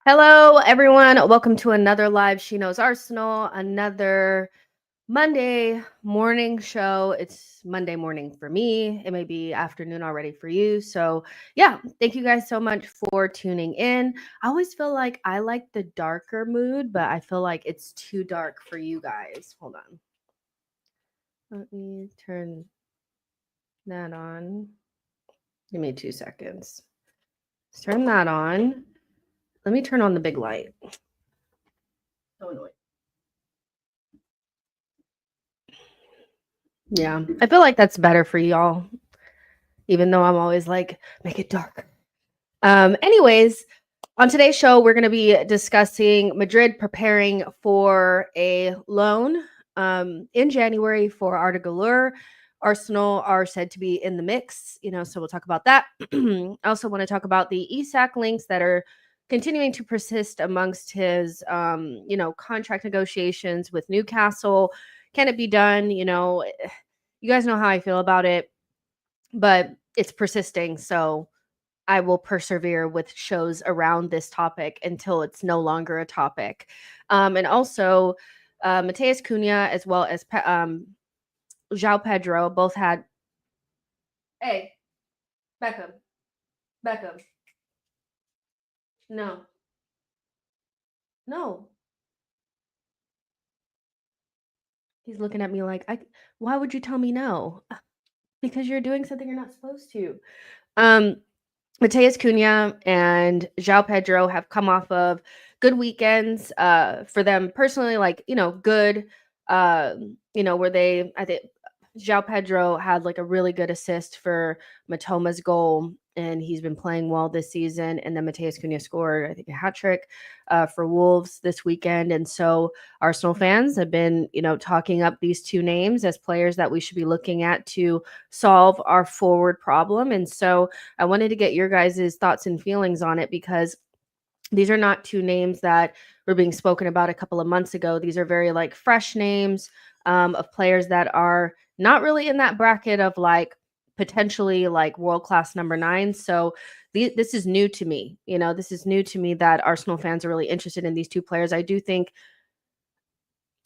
Hello, everyone. Welcome to another live She Knows Arsenal, another Monday morning show. It's Monday morning for me. It may be afternoon already for you. So, yeah, thank you guys so much for tuning in. I always feel like I like the darker mood, but I feel like it's too dark for you guys. Hold on. Let me turn that on. Give me 2 seconds. Let's turn that on. Let me turn on the big light. So annoying. Yeah, I feel like that's better for y'all, even though I'm always like, make it dark. Anyways, on today's show, we're going to be discussing Madrid preparing for a loan in January for Arda Guler. Arsenal are said to be in the mix, so we'll talk about that. I also want to talk about the Isak links that are continuing to persist amongst his, contract negotiations with Newcastle. Can it be done? You guys know how I feel about it, but it's persisting. So I will persevere with shows around this topic until it's no longer a topic. And also, Mateus Cunha as well as João Pedro both had. Hey, Beckham. Beckham. No. No. He's looking at me like, why would you tell me no? Because you're doing something you're not supposed to. Mateus Cunha and João Pedro have come off of good weekends for them personally, good, where I think João Pedro had like a really good assist for Matoma's goal, and he's been playing well this season. And then Mateus Cunha scored, I think, a hat trick for Wolves this weekend. And so Arsenal fans have been, talking up these two names as players that we should be looking at to solve our forward problem. And so I wanted to get your guys' thoughts and feelings on it because these are not two names that were being spoken about a couple of months ago. These are very like fresh names of players that are not really in that bracket of like potentially like world-class number nine. So this is new to me. This is new to me that Arsenal fans are really interested in these two players. I do think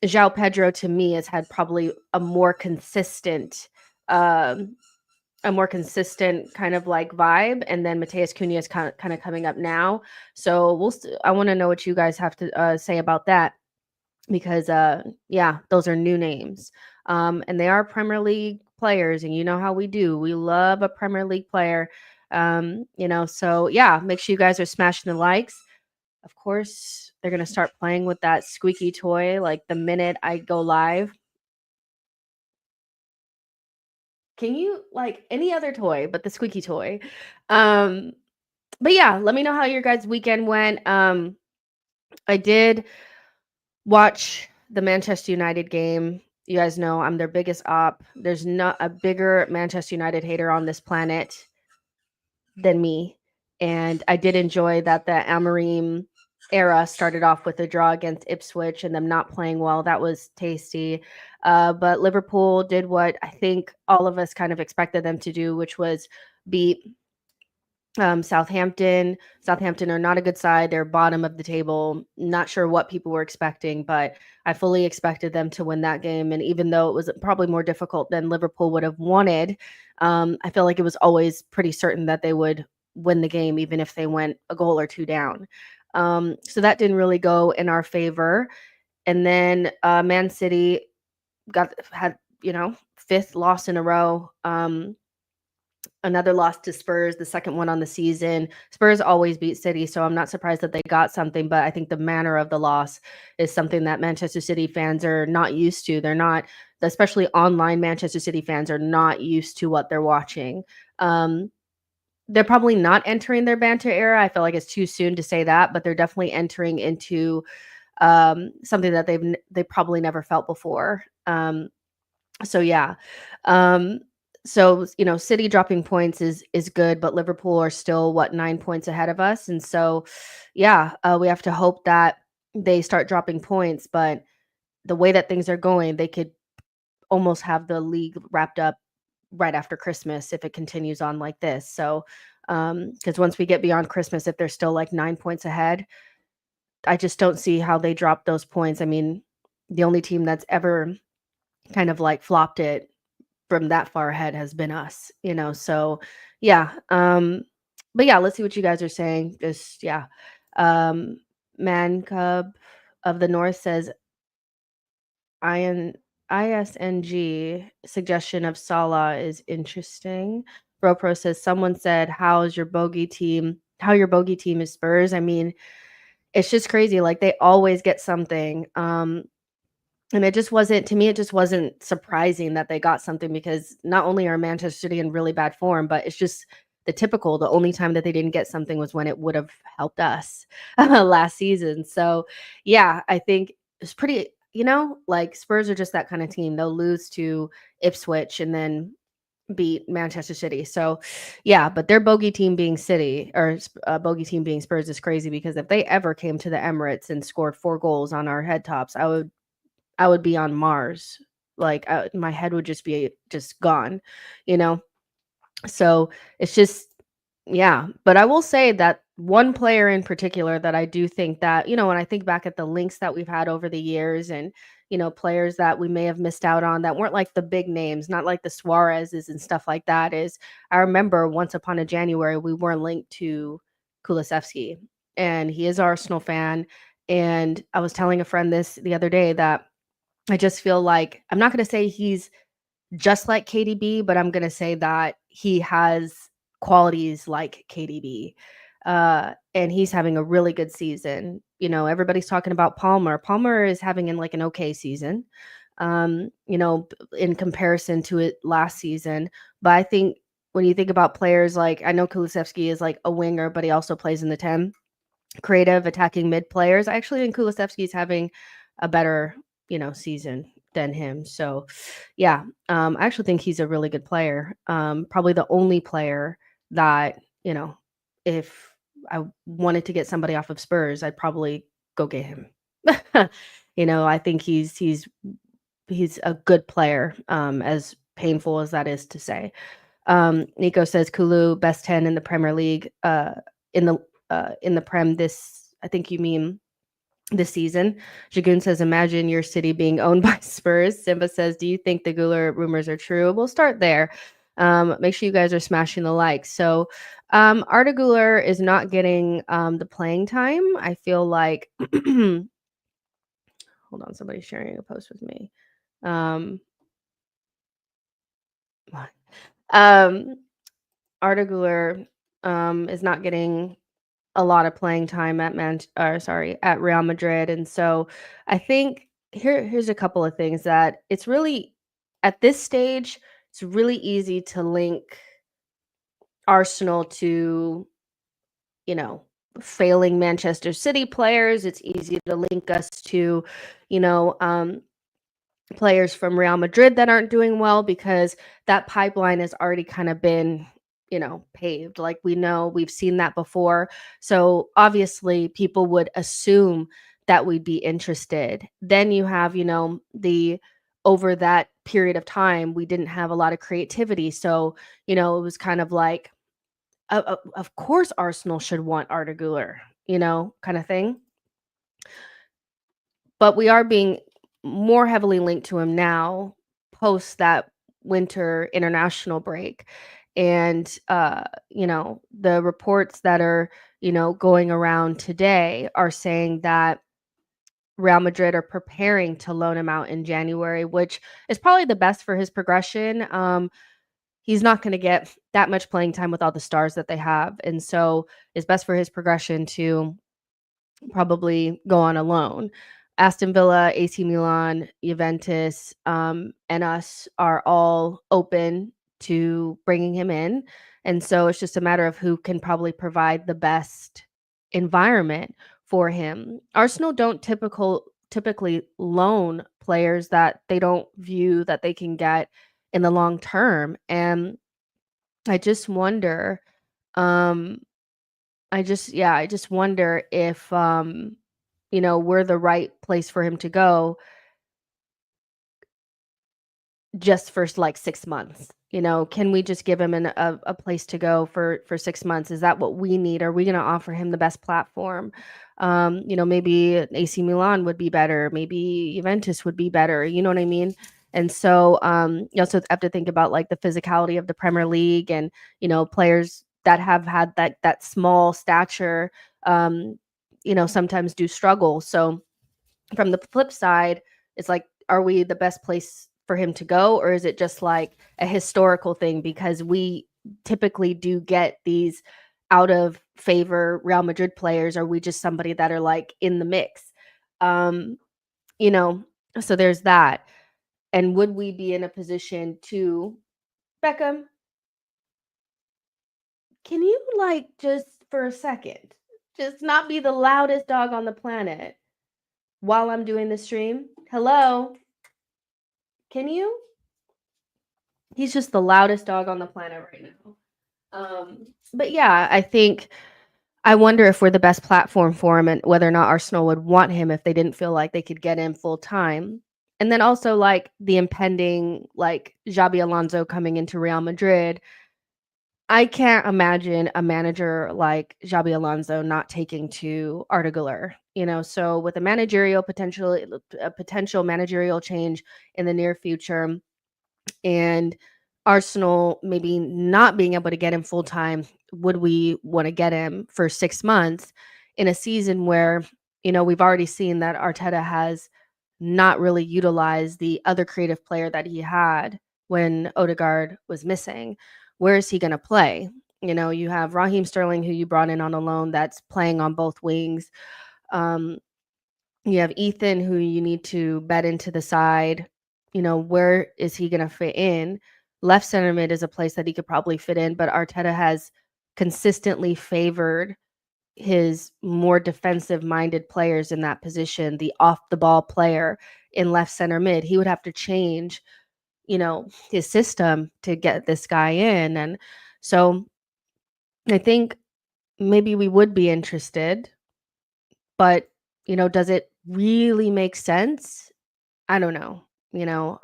João Pedro to me has had probably um, a more consistent kind of like vibe, and then Mateus Cunha is kind of coming up now. So I want to know what you guys have to say about that because yeah, those are new names, and they are Premier League players, and you know how we do. We love a Premier League player, So yeah, make sure you guys are smashing the likes. Of course, they're gonna start playing with that squeaky toy like the minute I go live. Can you like any other toy but the squeaky toy? Um, but yeah, let me know how your guys' weekend went. I did watch the Manchester United game. You guys know I'm their biggest op. There's not a bigger Manchester United hater on this planet than me. And I did enjoy that the Amorim era started off with a draw against Ipswich and them not playing well. That was tasty. But Liverpool did what I think all of us kind of expected them to do, which was beat Southampton. Southampton are not a good side. They're bottom of the table. Not sure what people were expecting, but I fully expected them to win that game. And even though it was probably more difficult than Liverpool would have wanted, I feel like it was always pretty certain that they would win the game, even if they went a goal or two down. So that didn't really go in our favor. And then Man City had fifth loss in a row. Another loss to Spurs, the second one on the season. Spurs always beat City, so I'm not surprised that they got something, but I think the manner of the loss is something that Manchester City fans are not used to. They're not, especially online Manchester City fans are not used to what they're watching. They're probably not entering their banter era. I feel like it's too soon to say that, but they're definitely entering into something that they probably never felt before. So yeah. Um, so City dropping points is good, but Liverpool are still 9 points ahead of us, and so yeah, we have to hope that they start dropping points. But the way that things are going, they could almost have the league wrapped up right after Christmas if it continues on like this. So, because once we get beyond Christmas, if they're still like 9 points ahead, I just don't see how they dropped those points. I mean, the only team that's ever kind of like flopped it from that far ahead has been us, so yeah. But yeah, let's see what you guys are saying. Just yeah. Um Man Cub of the North says IN ISNG suggestion of Salah is interesting. Bropro says someone said, "How's your bogey team? How your bogey team is Spurs." I mean, it's just crazy. Like they always get something. And it just wasn't to me, it just wasn't surprising that they got something because not only are Manchester City in really bad form, but it's just the only time that they didn't get something was when it would have helped us last season. So, yeah, I think it's pretty, like Spurs are just that kind of team. They'll lose to Ipswich and then beat Manchester City. So, yeah, but their bogey team being City or bogey team being Spurs is crazy because if they ever came to the Emirates and scored 4 goals on our head tops, I would be on Mars. Like, my head would just be just gone, you know? So, it's just yeah, but I will say that one player in particular that I do think that, when I think back at the links that we've had over the years and, players that we may have missed out on that weren't like the big names, not like the Suarez's and stuff like that is I remember once upon a January, we were linked to Kulusevski, and he is an Arsenal fan, and I was telling a friend this the other day that I just feel like I'm not gonna say he's just like KDB, but I'm gonna say that he has qualities like KDB. And he's having a really good season. Everybody's talking about Palmer. Palmer is having like an okay season, in comparison to it last season. But I think when you think about players like I know Kulusevski is like a winger, but he also plays in the 10 creative attacking mid players. I actually think Kulusevski's having a better, season than him. So, yeah, I actually think he's a really good player. Probably the only player that, if I wanted to get somebody off of Spurs, I'd probably go get him. I think he's a good player, as painful as that is to say. Nico says Kulu best 10 in the Premier League, in the Prem this I think you mean this season. Jagoon says, imagine your city being owned by Spurs. Simba says, do you think the Guler rumors are true? We'll start there. Make sure you guys are smashing the likes. So Arda Guler is not getting the playing time. I feel like hold on, somebody's sharing a post with me. Um, um Arda Guler is not getting a lot of playing time at Real Madrid, and so I think here's a couple of things that it's really at this stage it's really easy to link Arsenal to you know failing Manchester City players. It's easy to link us to you know players from Real Madrid that aren't doing well because that pipeline has already kind of been, paved. Like we know we've seen that before. So obviously people would assume that we'd be interested. Then you have, the over that period of time, we didn't have a lot of creativity. So, it was kind of like, of course Arsenal should want Arda Güler, kind of thing. But we are being more heavily linked to him now post that winter international break. And the reports that are, going around today are saying that Real Madrid are preparing to loan him out in January, which is probably the best for his progression. He's not going to get that much playing time with all the stars that they have. And so it's best for his progression to probably go on a loan. Aston Villa, AC Milan, Juventus, and us are all open to bringing him in. And so it's just a matter of who can probably provide the best environment for him. Arsenal don't typically loan players that they don't view that they can get in the long term. And I just wonder, um, I just wonder if we're the right place for him to go just for like 6 months. Can we just give him a place to go for 6 months? Is that what we need? Are we going to offer him the best platform? Maybe AC Milan would be better. Maybe Juventus would be better. You know what I mean? And so you also have to think about like the physicality of the Premier League and players that have had that small stature. Um, sometimes do struggle. So from the flip side, it's like, are we the best place for him to go, or is it just like a historical thing because we typically do get these out of favor Real Madrid players? Are we just somebody that are like in the mix? Um, you know, so there's that. And would we be in a position to Beckham? Can you like just for a second just not be the loudest dog on the planet while I'm doing the stream? Hello? Can you? He's just the loudest dog on the planet right now. But yeah, I wonder if we're the best platform for him and whether or not Arsenal would want him if they didn't feel like they could get him full time. And then also like the impending like Xabi Alonso coming into Real Madrid. I can't imagine a manager like Xabi Alonso not taking to Arda Guler. So with a potential managerial change in the near future, and Arsenal maybe not being able to get him full time, would we want to get him for 6 months in a season where, we've already seen that Arteta has not really utilized the other creative player that he had when Odegaard was missing? Where is he going to play? You have Raheem Sterling, who you brought in on a loan, that's playing on both wings. Um, you have Ethan, who you need to bet into the side. Where is he going to fit in? Left center mid is a place that he could probably fit in, but Arteta has consistently favored his more defensive minded players in that position, the off the ball player in left center mid. He would have to change, his system to get this guy in. And so I think maybe we would be interested, but, does it really make sense? I don't know, you know.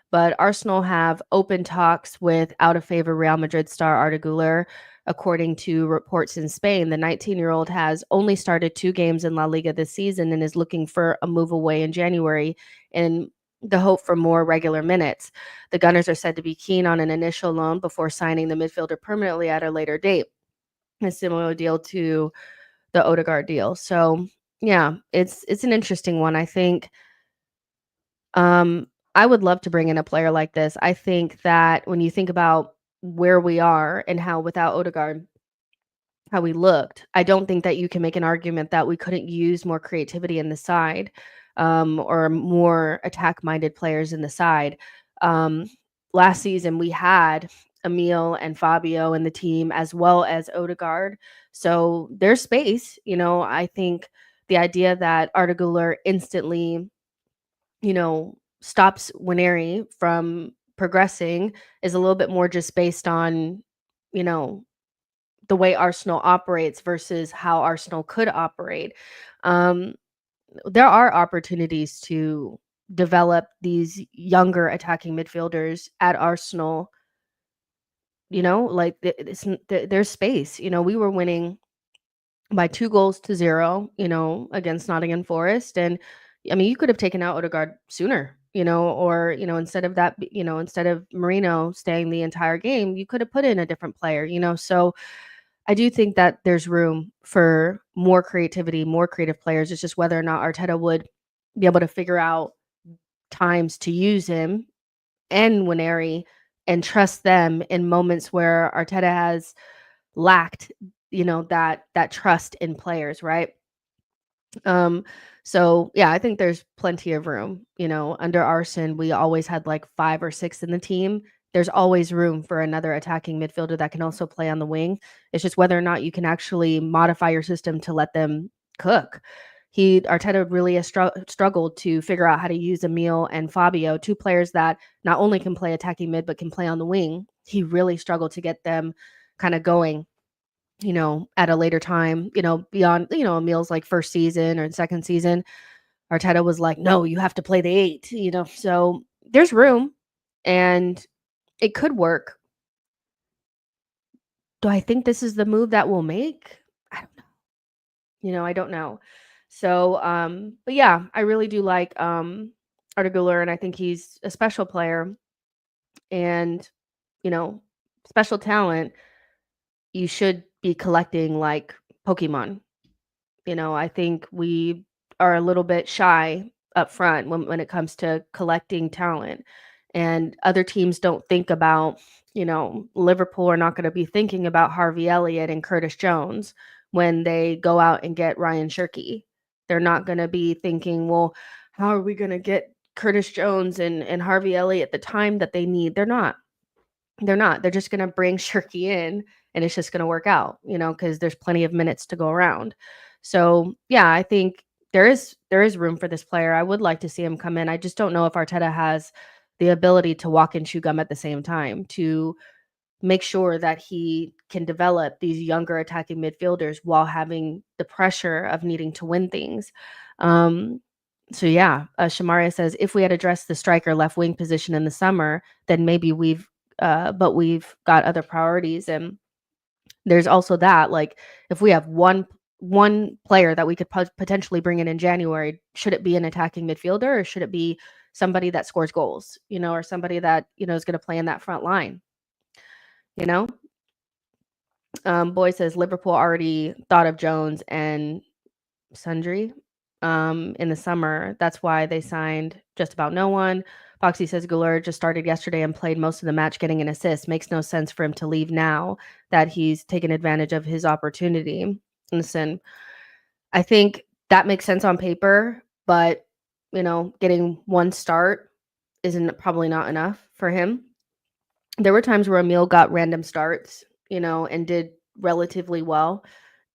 But Arsenal have open talks with out of favor Real Madrid star Arda Guler. According to reports in Spain, the 19-year-old has only started 2 games in La Liga this season and is looking for a move away in January in the hope for more regular minutes. The Gunners are said to be keen on an initial loan before signing the midfielder permanently at a later date, a similar deal to the Odegaard deal. So yeah, it's an interesting one. I think um, I would love to bring in a player like this. I think that when you think about where we are and how without Odegaard, how we looked, I don't think that you can make an argument that we couldn't use more creativity in the side, or more attack-minded players in the side. Um, Last season, we had Emil and Fabio in the team as well as Odegaard. So there's space. I think the idea that Arda Güler instantly stops Winery from progressing is a little bit more just based on, you know, the way Arsenal operates versus how Arsenal could operate. Um, there are opportunities to develop these younger attacking midfielders at Arsenal. Like there's space. We were winning by 2 goals to 0, against Nottingham Forest. And I mean, you could have taken out Odegaard sooner, or, instead of that, instead of Marino staying the entire game, you could have put in a different player, So I do think that there's room for more creativity, more creative players. It's just whether or not Arteta would be able to figure out times to use him and Winery and trust them in moments where Arteta has lacked, that trust in players, right? Um, so yeah, I think there's plenty of room. Under Arson, we always had like 5 or 6 in the team. There's always room for another attacking midfielder that can also play on the wing. It's just whether or not you can actually modify your system to let them cook. Arteta really has struggled to figure out how to use Emil and Fabio, 2 players that not only can play attacking mid but can play on the wing. He really struggled to get them kind of going, at a later time, beyond, Emil's like first season or second season. Arteta was like, no, you have to play the 8, So there's room. And it could work. Do I think this is the move that we'll make? I don't know. I don't know. So, but yeah, I really do like Arda Guler, and I think he's a special player and you know, special talent. You should be collecting like Pokemon. I think we are a little bit shy up front when it comes to collecting talent. And other teams don't think about, Liverpool are not going to be thinking about Harvey Elliott and Curtis Jones when they go out and get Ryan Shirky. They're not going to be thinking, well, how are we going to get Curtis Jones and Harvey Elliott the time that they need? They're not. They're not. They're just gonna bring Shirky in, and it's just gonna work out, because there's plenty of minutes to go around. So, yeah, I think there is room for this player. I would like to see him come in. I just don't know if Arteta has the ability to walk and chew gum at the same time to make sure that he can develop these younger attacking midfielders while having the pressure of needing to win things. Um, so yeah, Shamaria says if we had addressed the striker left wing position in the summer, then maybe but we've got other priorities, and there's also that. Like, if we have one player that we could potentially bring in January, should it be an attacking midfielder or should it be somebody that scores goals, or somebody that is going to play in that front line, you know? Boy says Liverpool already thought of Jones and Sundry in the summer. That's why they signed just about no one. Foxy says Guler just started yesterday and played most of the match getting an assist. Makes no sense for him to leave now that he's taken advantage of his opportunity. Listen, I think that makes sense on paper, but getting one start isn't probably not enough for him. There were times where Emil got random starts, and did relatively well,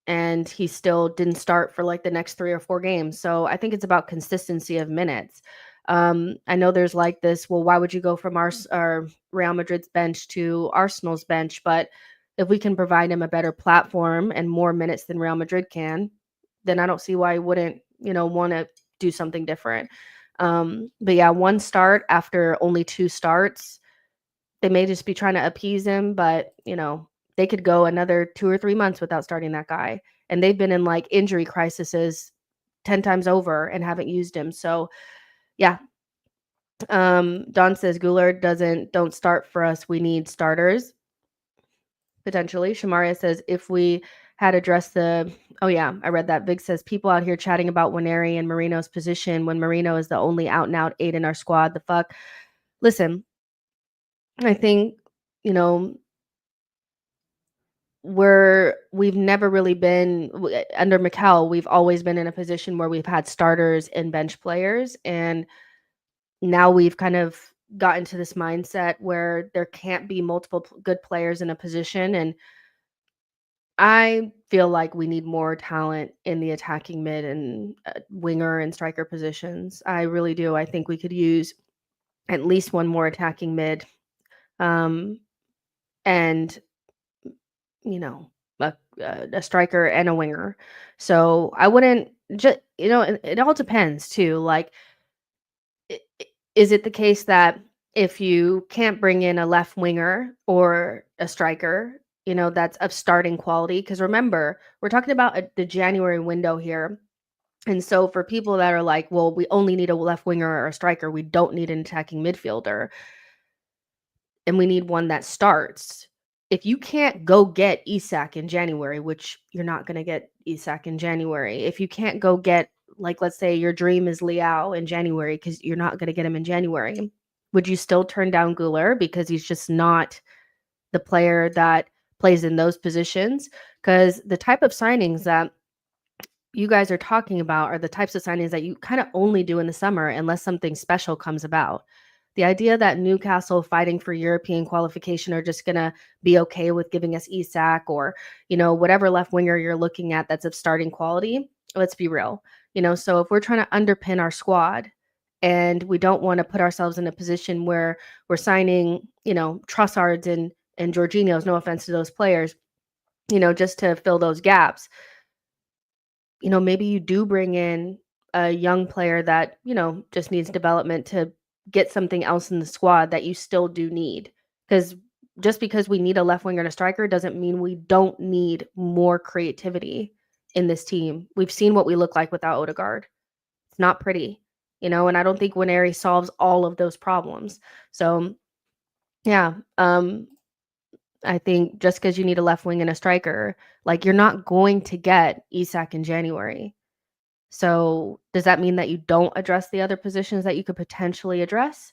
and he still didn't start for like the next 3 or 4 games. So I think it's about consistency of minutes. I know there's like this, well, why would you go from our Real Madrid's bench to Arsenal's bench? But if we can provide him a better platform and more minutes than Real Madrid can, then I don't see why he wouldn't, want to do something different. But yeah, one start after only 2 starts, they may just be trying to appease him, but, they could go another 2 or 3 months without starting that guy, and they've been in, like, injury crises 10 times over and haven't used him, so, yeah. Don says, "Guler don't start for us, we need starters." Potentially. Shamaria says, "If we had addressed the" oh, yeah, I read that. Vig says, "People out here chatting about Waneri and Marino's position when Marino is the only out and out 8 in our squad, the fuck?" Listen, I think, you know we've never really been under Mikel, we've always been in a position where we've had starters and bench players, and now we've kind of gotten to this mindset where there can't be multiple good players in a position, and I feel like we need more talent in the attacking mid and winger and striker positions. I really do. I think we could use at least one more attacking mid, um, and you know, a striker and a winger. So I wouldn't just, it all depends too. Like, is it the case that if you can't bring in a left winger or a striker, that's of starting quality? Because remember, we're talking about the January window here. And so for people that are like, well, we only need a left winger or a striker, we don't need an attacking midfielder, and we need one that starts. If you can't go get Isak in January, which you're not going to get Isak in January, if you can't go get, like, let's say your dream is Liao in January, because you're not going to get him in January, would you still turn down Guler because he's just not the player that plays in those positions? Because the type of signings that you guys are talking about are the types of signings that you kind of only do in the summer unless something special comes about. The idea that Newcastle fighting for European qualification are just going to be okay with giving us Isak or, whatever left winger you're looking at that's of starting quality, let's be real. So if we're trying to underpin our squad and we don't want to put ourselves in a position where we're signing, Trossards and Jorginhos, no offense to those players, just to fill those gaps, maybe you do bring in a young player that, just needs development to get something else in the squad that you still do need. because just because we need a left winger and a striker doesn't mean we don't need more creativity in this team. We've seen what we look like without Odegaard. It's not pretty, and I don't think Winery solves all of those problems. So, yeah, I think just because you need a left wing and a striker, like you're not going to get Isak in January. So does that mean that you don't address the other positions that you could potentially address?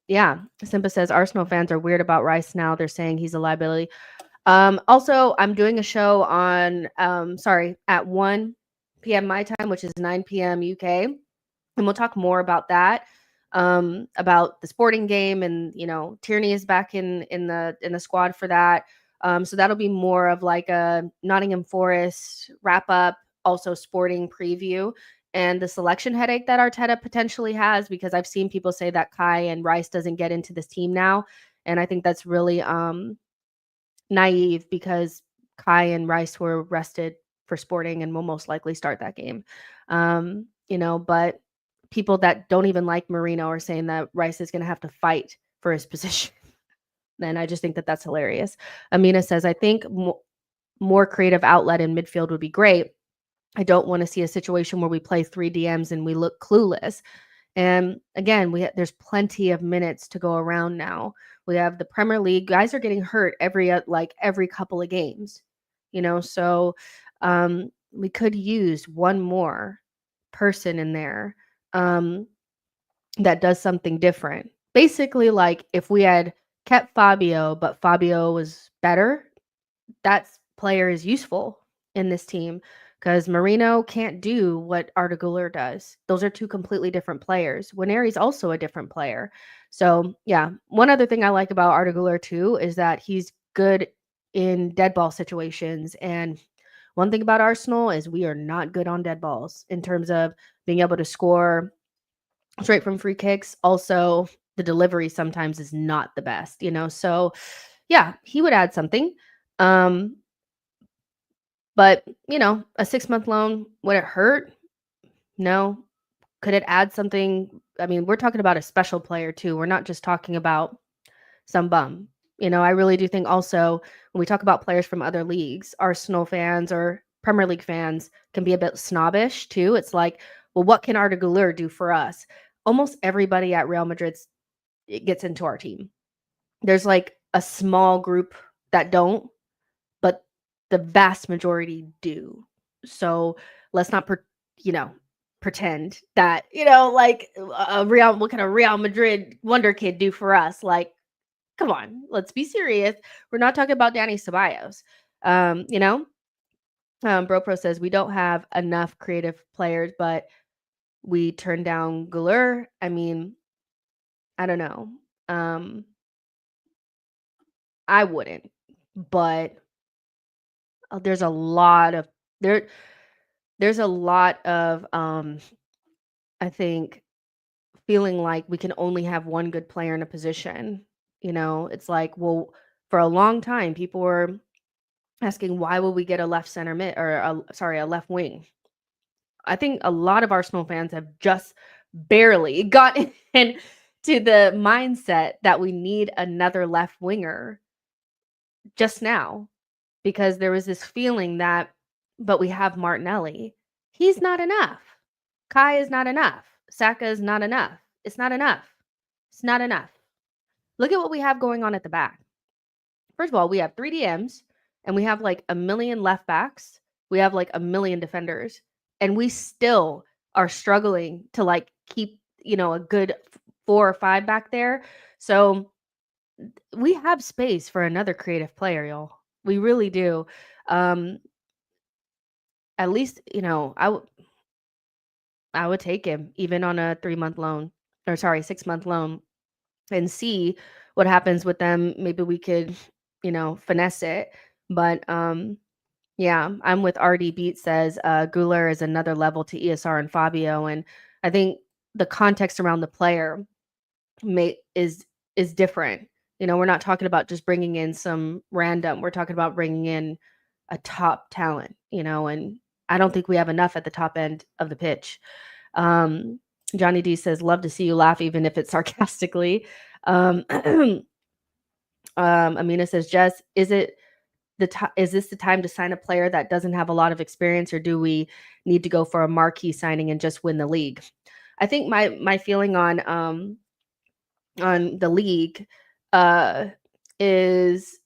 Yeah, Simba says Arsenal fans are weird about Rice now. They're saying he's a liability. Also, I'm doing a show on at 1 p.m. my time, which is 9 p.m. UK, and we'll talk more about that. About the sporting game, and Tierney is back in the squad for that. So that'll be more of like a Nottingham Forest wrap up, also sporting preview, and the selection headache that Arteta potentially has, because I've seen people say that Kai and Rice doesn't get into this team now, and I think that's really naive, because Kai and Rice were rested for sporting and will most likely start that game. But people that don't even like Marino are saying that Rice is going to have to fight for his position. And I just think that that's hilarious. Amina says, I think more creative outlet in midfield would be great. I don't want to see a situation where we play 3 DMs and we look clueless. And again, there's plenty of minutes to go around now. We have the Premier League. Guys are getting hurt every couple of games, so we could use one more person in there that does something different. Basically, like if we had kept Fabio, but Fabio was better, that player is useful in this team, because Marino can't do what Arda Guler does. Those are two completely different players. Winery's also a different player. So, yeah, one other thing I like about Arda Guler too is that he's good in dead ball situations. And one thing about Arsenal is we are not good on dead balls in terms of being able to score straight from free kicks. Also, the delivery sometimes is not the best, So, yeah, he would add something. But, a 6-month loan, would it hurt? No. Could it add something? I mean, we're talking about a special player too. We're not just talking about some bum. I really do think also when we talk about players from other leagues, Arsenal fans or Premier League fans can be a bit snobbish too. It's like, well, what can Arda Güler do for us? Almost everybody at Real Madrid gets into our team. There's like a small group that don't, but the vast majority do. So let's not, pretend that, like what can a Real Madrid wonder kid do for us? Like, come on, let's be serious. We're not talking about Danny Ceballos. BroPro says we don't have enough creative players, but we turned down Guler. I mean, I don't know. I wouldn't, but there's a lot of there. There's a lot of I think feeling like we can only have one good player in a position. It's like, well, for a long time, people were asking why would we get a left center mid or a left wing. I think a lot of Arsenal fans have just barely gotten into the mindset that we need another left winger just now, because there was this feeling that, but we have Martinelli. He's not enough. Kai is not enough. Saka is not enough. It's not enough. It's not enough. Look at what we have going on at the back. First of all, we have 3 DMs and we have like a million left backs. We have like a million defenders, and we still are struggling to like keep, a good 4 or 5 back there. So we have space for another creative player, y'all. We really do. At least, I would take him even on a 3-month loan, or sorry, 6-month loan, and see what happens with them. Maybe we could, finesse it. But yeah, I'm with RD Beat says Guler is another level to ESR and Fabio. And I think the context around the player is different. We're not talking about just bringing in some random. We're talking about bringing in a top talent, and I don't think we have enough at the top end of the pitch. Johnny D says, love to see you laugh, even if it's sarcastically. Amina says, Jess, is this the time to sign a player that doesn't have a lot of experience, or do we need to go for a marquee signing and just win the league? I think my feeling on the league uh, is,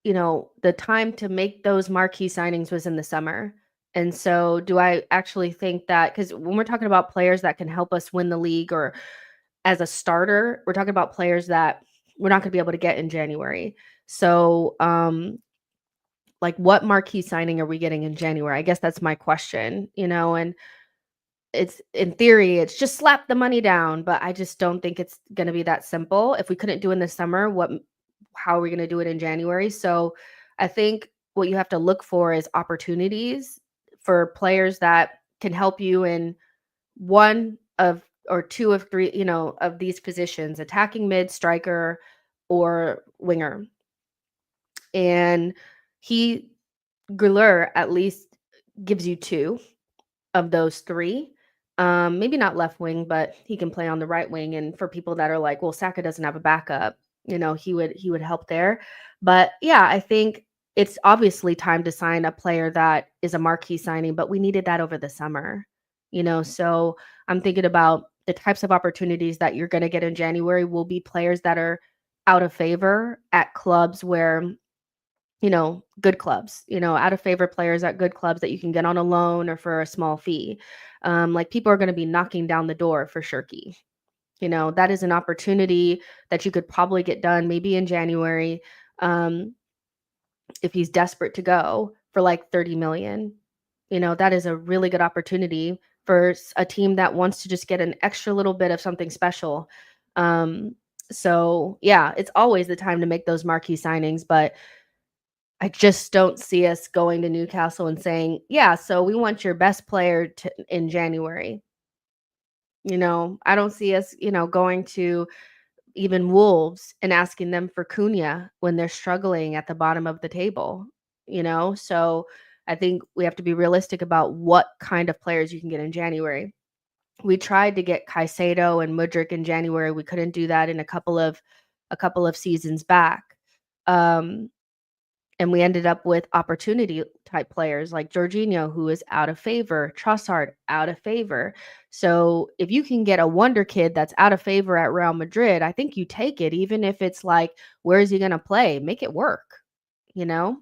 the time to make those marquee signings was in the summer. And so do I actually think that, because when we're talking about players that can help us win the league or as a starter, we're talking about players that we're not going to be able to get in January. So, like, what marquee signing are we getting in January? I guess that's my question, and it's, in theory, it's just slap the money down, but I just don't think it's going to be that simple. If we couldn't do it in the summer, how are we going to do it in January? So I think what you have to look for is opportunities for players that can help you in one of or two of three, of these positions: attacking mid, striker, or winger. And he Guler at least gives you two of those three. Maybe not left wing, but he can play on the right wing. And for people that are like, well, Saka doesn't have a backup, he would help there. But yeah, I think it's obviously time to sign a player that is a marquee signing, but we needed that over the summer. So I'm thinking about the types of opportunities that you're going to get in January will be players that are out of favor at clubs where, good clubs, out of favor players at good clubs that you can get on a loan or for a small fee. Like, people are going to be knocking down the door for Shirky. That is an opportunity that you could probably get done maybe in January, if he's desperate to go, for like 30 million. That is a really good opportunity for a team that wants to just get an extra little bit of something special. So yeah, it's always the time to make those marquee signings, but I just don't see us going to Newcastle and saying, "Yeah, so we want your best player in January." I don't see us, going to even Wolves and asking them for Cuhna when they're struggling at the bottom of the table. So I think we have to be realistic about what kind of players you can get in January. We tried to get Caicedo and Mudryk in January. We couldn't do that in a couple of seasons back. Um, And we ended up with opportunity type players like Jorginho, who is out of favor, Trossard out of favor. So if you can get a wonder kid that's out of favor at Real Madrid, I think you take it, even if it's like, where is he going to play? Make it work, you know?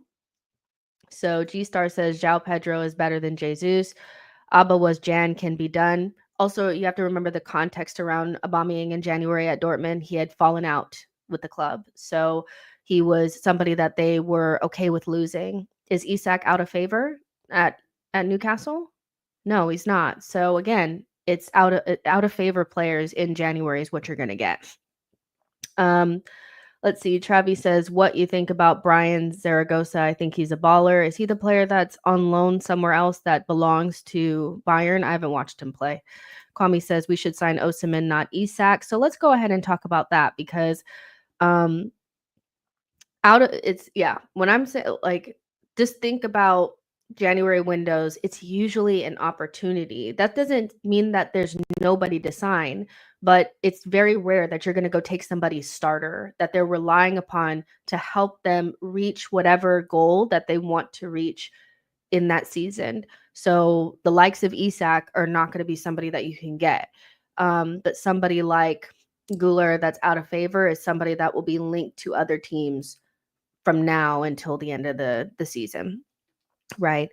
So G Star says João Pedro is better than Jesus. Abba was Jan can be done. Also, you have to remember the context around Aubameyang in January at Dortmund. He had fallen out with the club. So he was somebody that they were okay with losing. Is Isak out of favor at Newcastle? No, he's not. So again, it's out of favor players in January is what you're going to get. Let's see. Travi says, what you think about Brian Zaragoza? I think he's a baller. Is he the player that's on loan somewhere else that belongs to Bayern? I haven't watched him play. Kwame says we should sign Osimhen, not Isak. So let's go ahead and talk about that, because when I'm saying, like, just think about January windows, it's usually an opportunity. That doesn't mean that there's nobody to sign, but it's very rare that you're going to go take somebody's starter that they're relying upon to help them reach whatever goal that they want to reach in that season. So the likes of Isak are not going to be somebody that you can get. But somebody like Guler that's out of favor is somebody that will be linked to other teams from now until the end of the season, right?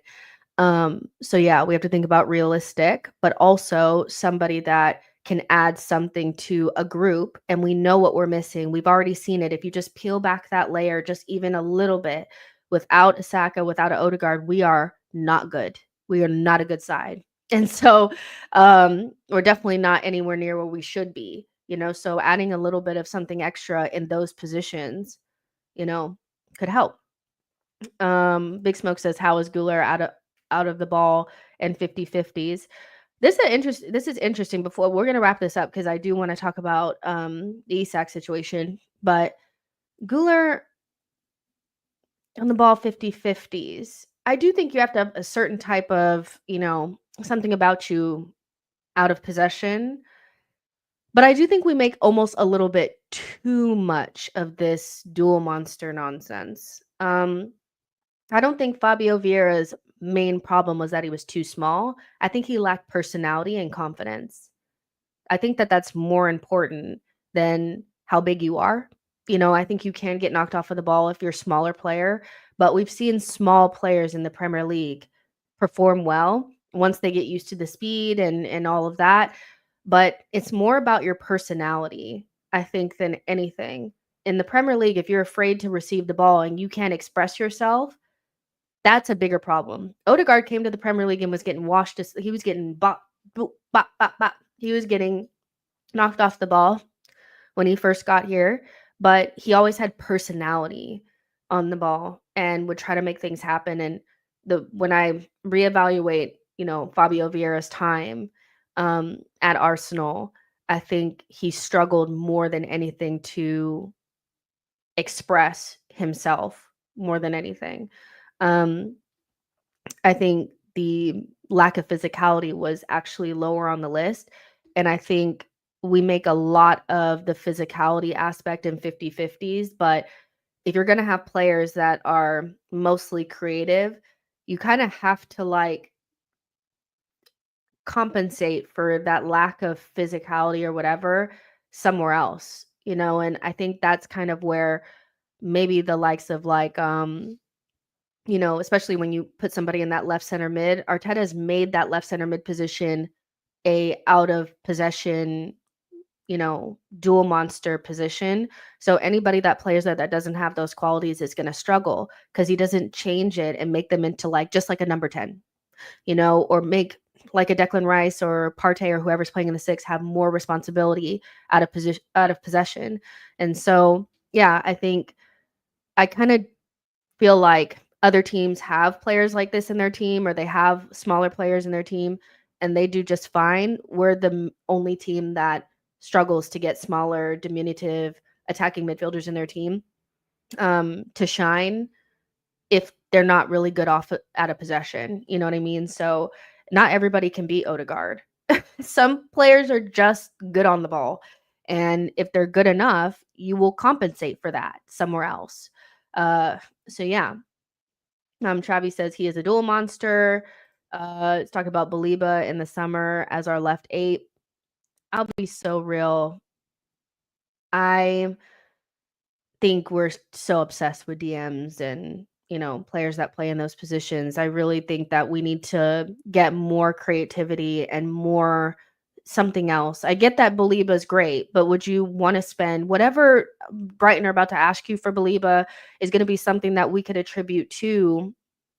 So yeah, we have to think about realistic, but also somebody that can add something to a group, and we know what we're missing. We've already seen it. If you just peel back that layer just even a little bit, without Saka, without an Odegaard, we are not good. We are not a good side. And so we're definitely not anywhere near where we should be, so adding a little bit of something extra in those positions, could help. Big Smoke says, how is Guler out of the ball and 50-50s? This is interesting. Before we're gonna wrap this up, because I do want to talk about the Isak situation, but Guler on the ball 50-50s. I do think you have to have a certain type of, something about you out of possession. But I do think we make almost a little bit too much of this dual monster nonsense. I don't think Fabio Vieira's main problem was that he was too small. I think he lacked personality and confidence. I think that that's more important than how big you are. I think you can get knocked off of the ball if you're a smaller player, but we've seen small players in the Premier League perform well once they get used to the speed and all of that. But it's more about your personality, I think, than anything. In the Premier League, if you're afraid to receive the ball and you can't express yourself, that's a bigger problem. Odegaard came to the Premier League and was getting washed. He was getting bop, boop, bop, bop, bop. He was getting knocked off the ball when he first got here, but he always had personality on the ball and would try to make things happen. And when I reevaluate, Fabio Vieira's time at Arsenal, I think he struggled more than anything to express himself more than anything. Um, I think the lack of physicality was actually lower on the list. And I think we make a lot of the physicality aspect in 50-50s. But if you're going to have players that are mostly creative, you kind of have to like compensate for that lack of physicality or whatever somewhere else, and I think that's kind of where maybe the likes of like especially when you put somebody in that left center mid, Arteta's made that left center mid position a out of possession, dual monster position. So anybody that plays that doesn't have those qualities is going to struggle because he doesn't change it and make them into like just like a number 10, or make like a Declan Rice or Partey or whoever's playing in the six have more responsibility out of possession. And so, yeah, I think I kind of feel like other teams have players like this in their team, or they have smaller players in their team and they do just fine. We're the only team that struggles to get smaller, diminutive attacking midfielders in their team to shine if they're not really good off out of possession. You know what I mean? So not everybody can be Odegaard. Some players are just good on the ball. And if they're good enough, you will compensate for that somewhere else. So yeah, Travis says he is a dual monster. Let's talk about Baliba in the summer as our left 8. I'll be so real. I think we're so obsessed with DMs and, players that play in those positions. I really think that we need to get more creativity and more something else. I get that Baliba is great, but would you want to spend whatever Brighton are about to ask you for Baliba is going to be something that we could attribute to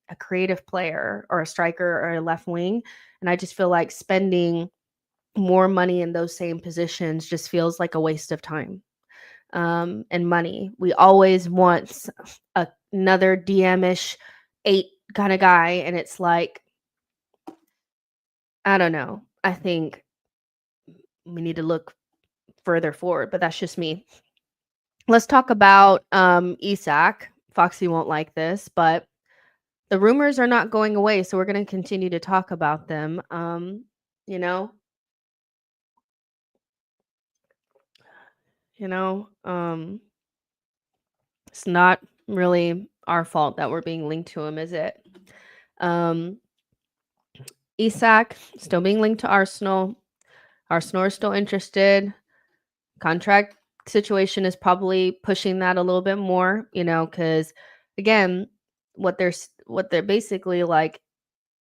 a creative player or a striker or a left wing. And I just feel like spending more money in those same positions just feels like a waste of time and money. We always want another DM-ish 8 kind of guy. And it's like, I don't know. I think we need to look further forward, but that's just me. Let's talk about Isak. Foxy won't like this, but the rumors are not going away, so we're going to continue to talk about them. You know, it's not really our fault that we're being linked to him, is it? Isak still being linked to Arsenal. Arsenal are still interested. Contract situation is probably pushing that a little bit more, because again, what they're basically like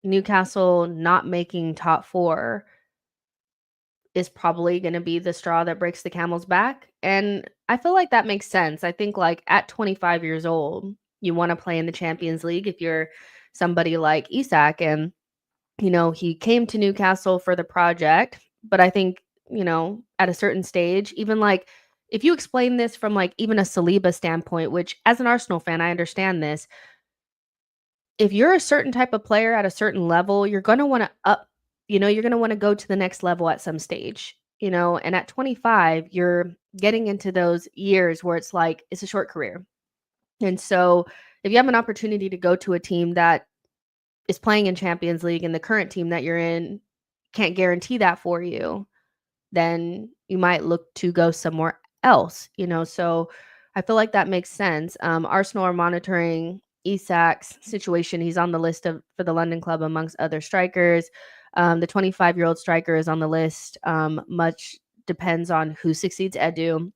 Newcastle not making top 4 is probably going to be the straw that breaks the camel's back. And I feel like that makes sense. I think like at 25 years old, you want to play in the Champions League if you're somebody like Isak. And, he came to Newcastle for the project. But I think, at a certain stage, even like if you explain this from like even a Saliba standpoint, which as an Arsenal fan, I understand this. If you're a certain type of player at a certain level, you're going to want to you're going to want to go to the next level at some stage, and at 25, you're getting into those years where it's like, it's a short career. And so if you have an opportunity to go to a team that is playing in Champions League and the current team that you're in can't guarantee that for you, then you might look to go somewhere else, So I feel like that makes sense. Arsenal are monitoring Isak's situation. He's on the list for the London club amongst other strikers. The 25-year-old striker is on the list. Much depends on who succeeds Edu.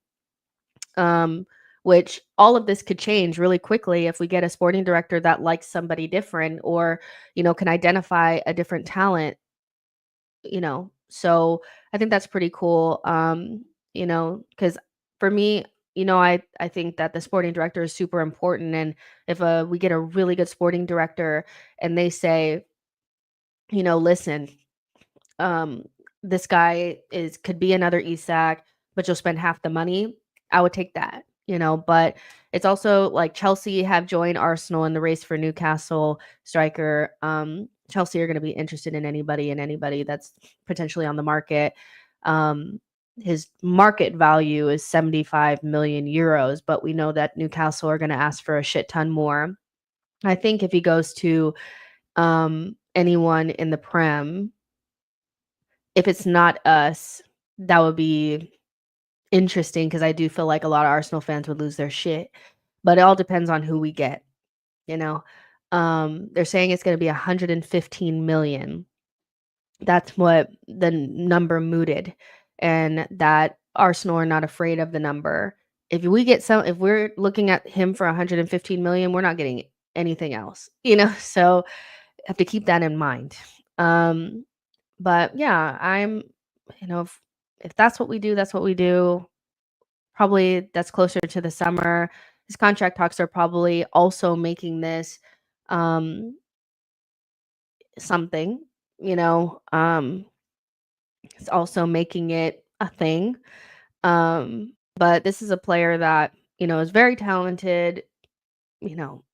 Which all of this could change really quickly if we get a sporting director that likes somebody different or, can identify a different talent, So I think that's pretty cool. Because for me, I think that the sporting director is super important. And if we get a really good sporting director and they say, listen, um, this guy could be another Isak, but you'll spend half the money, I would take that, But it's also like Chelsea have joined Arsenal in the race for Newcastle striker. Chelsea are going to be interested in anybody that's potentially on the market. His market value is 75 million euros, but we know that Newcastle are going to ask for a shit ton more. I think if he goes to anyone in the Prem, if it's not us, that would be interesting because I do feel like a lot of Arsenal fans would lose their shit, but it all depends on who we get, you know? They're saying it's gonna be 115 million. That's what the number mooted, and that Arsenal are not afraid of the number. If we're looking at him for 115 million, we're not getting anything else, So, have to keep that in mind. Um But yeah, if that's what we do, that's what we do. Probably that's closer to the summer. His contract talks are probably also making this um something, you know. It's also making it a thing. But this is a player that, is very talented,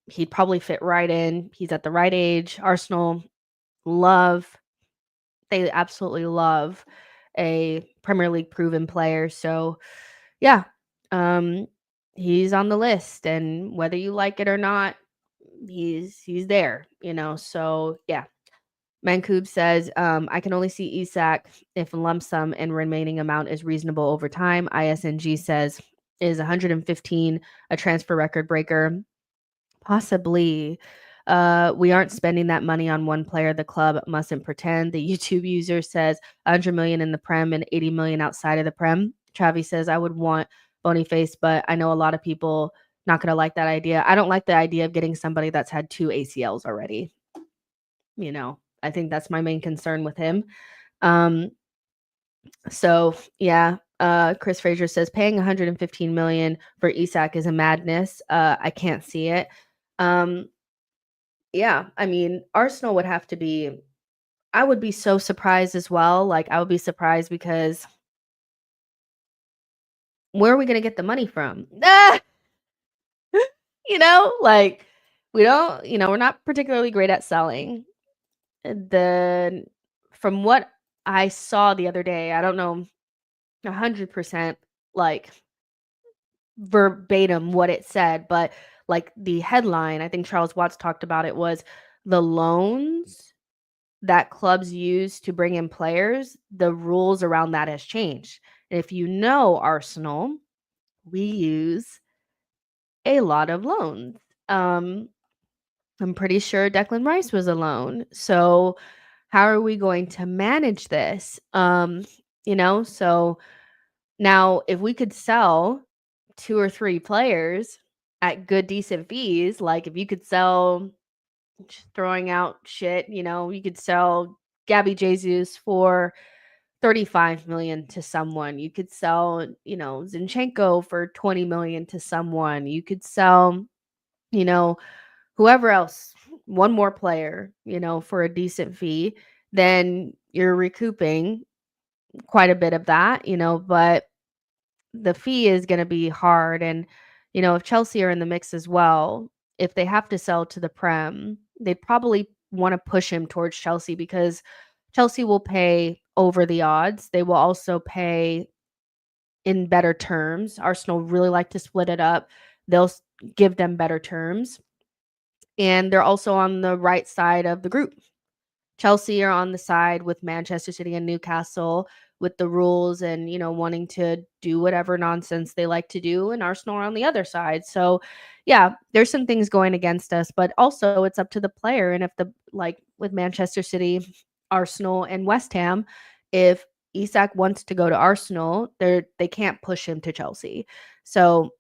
he'd probably fit right in. He's at the right age. Arsenal love they absolutely love a Premier League proven player. So, yeah, um, he's on the list, and whether you like it or not, he's there. So yeah. Mancoob says, I can only see Isak if lump sum and remaining amount is reasonable over time. ISNG says, is 115 a transfer record breaker? Possibly. We aren't spending that money on one player. The club mustn't pretend. The YouTube user says 100 million in the Prem and 80 million outside of the Prem. Travis says, I would want Boniface, but I know a lot of people not going to like that idea. I don't like the idea of getting somebody that's had 2 ACLs already. I think that's my main concern with him. So yeah, Chris Fraser says paying 115 million for Isak is a madness. I can't see it. Yeah, I mean, Arsenal would have to be I would be so surprised as well. Like, I would be surprised because where are we gonna get the money from? Ah! Like, we don't we're not particularly great at selling. The From what I saw the other day, I don't know 100%, like, verbatim what it said, but, like, the headline, I think Charles Watts talked about it, was the loans that clubs use to bring in players, the rules around that has changed. And if you know Arsenal, we use a lot of loans. Um, I'm pretty sure Declan Rice was a loan. So how are we going to manage this? So now if we could sell 2 or 3 players at good decent fees, like if you could sell just throwing out shit, you could sell Gabby Jesus for 35 million to someone. You could sell, Zinchenko for 20 million to someone. You could sell, you know, whoever else, one more player, for a decent fee. Then you're recouping quite a bit of that, but the fee is going to be hard. And, if Chelsea are in the mix as well, if they have to sell to the Prem, they probably want to push him towards Chelsea because Chelsea will pay over the odds. They will also pay in better terms. Arsenal really like to split it up. They'll give them better terms. And they're also on the right side of the group. Chelsea are on the side with Manchester City and Newcastle with the rules and, wanting to do whatever nonsense they like to do, and Arsenal are on the other side. So, yeah, there's some things going against us, but also it's up to the player. And if like with Manchester City, Arsenal, and West Ham, if Isak wants to go to Arsenal, they can't push him to Chelsea. So,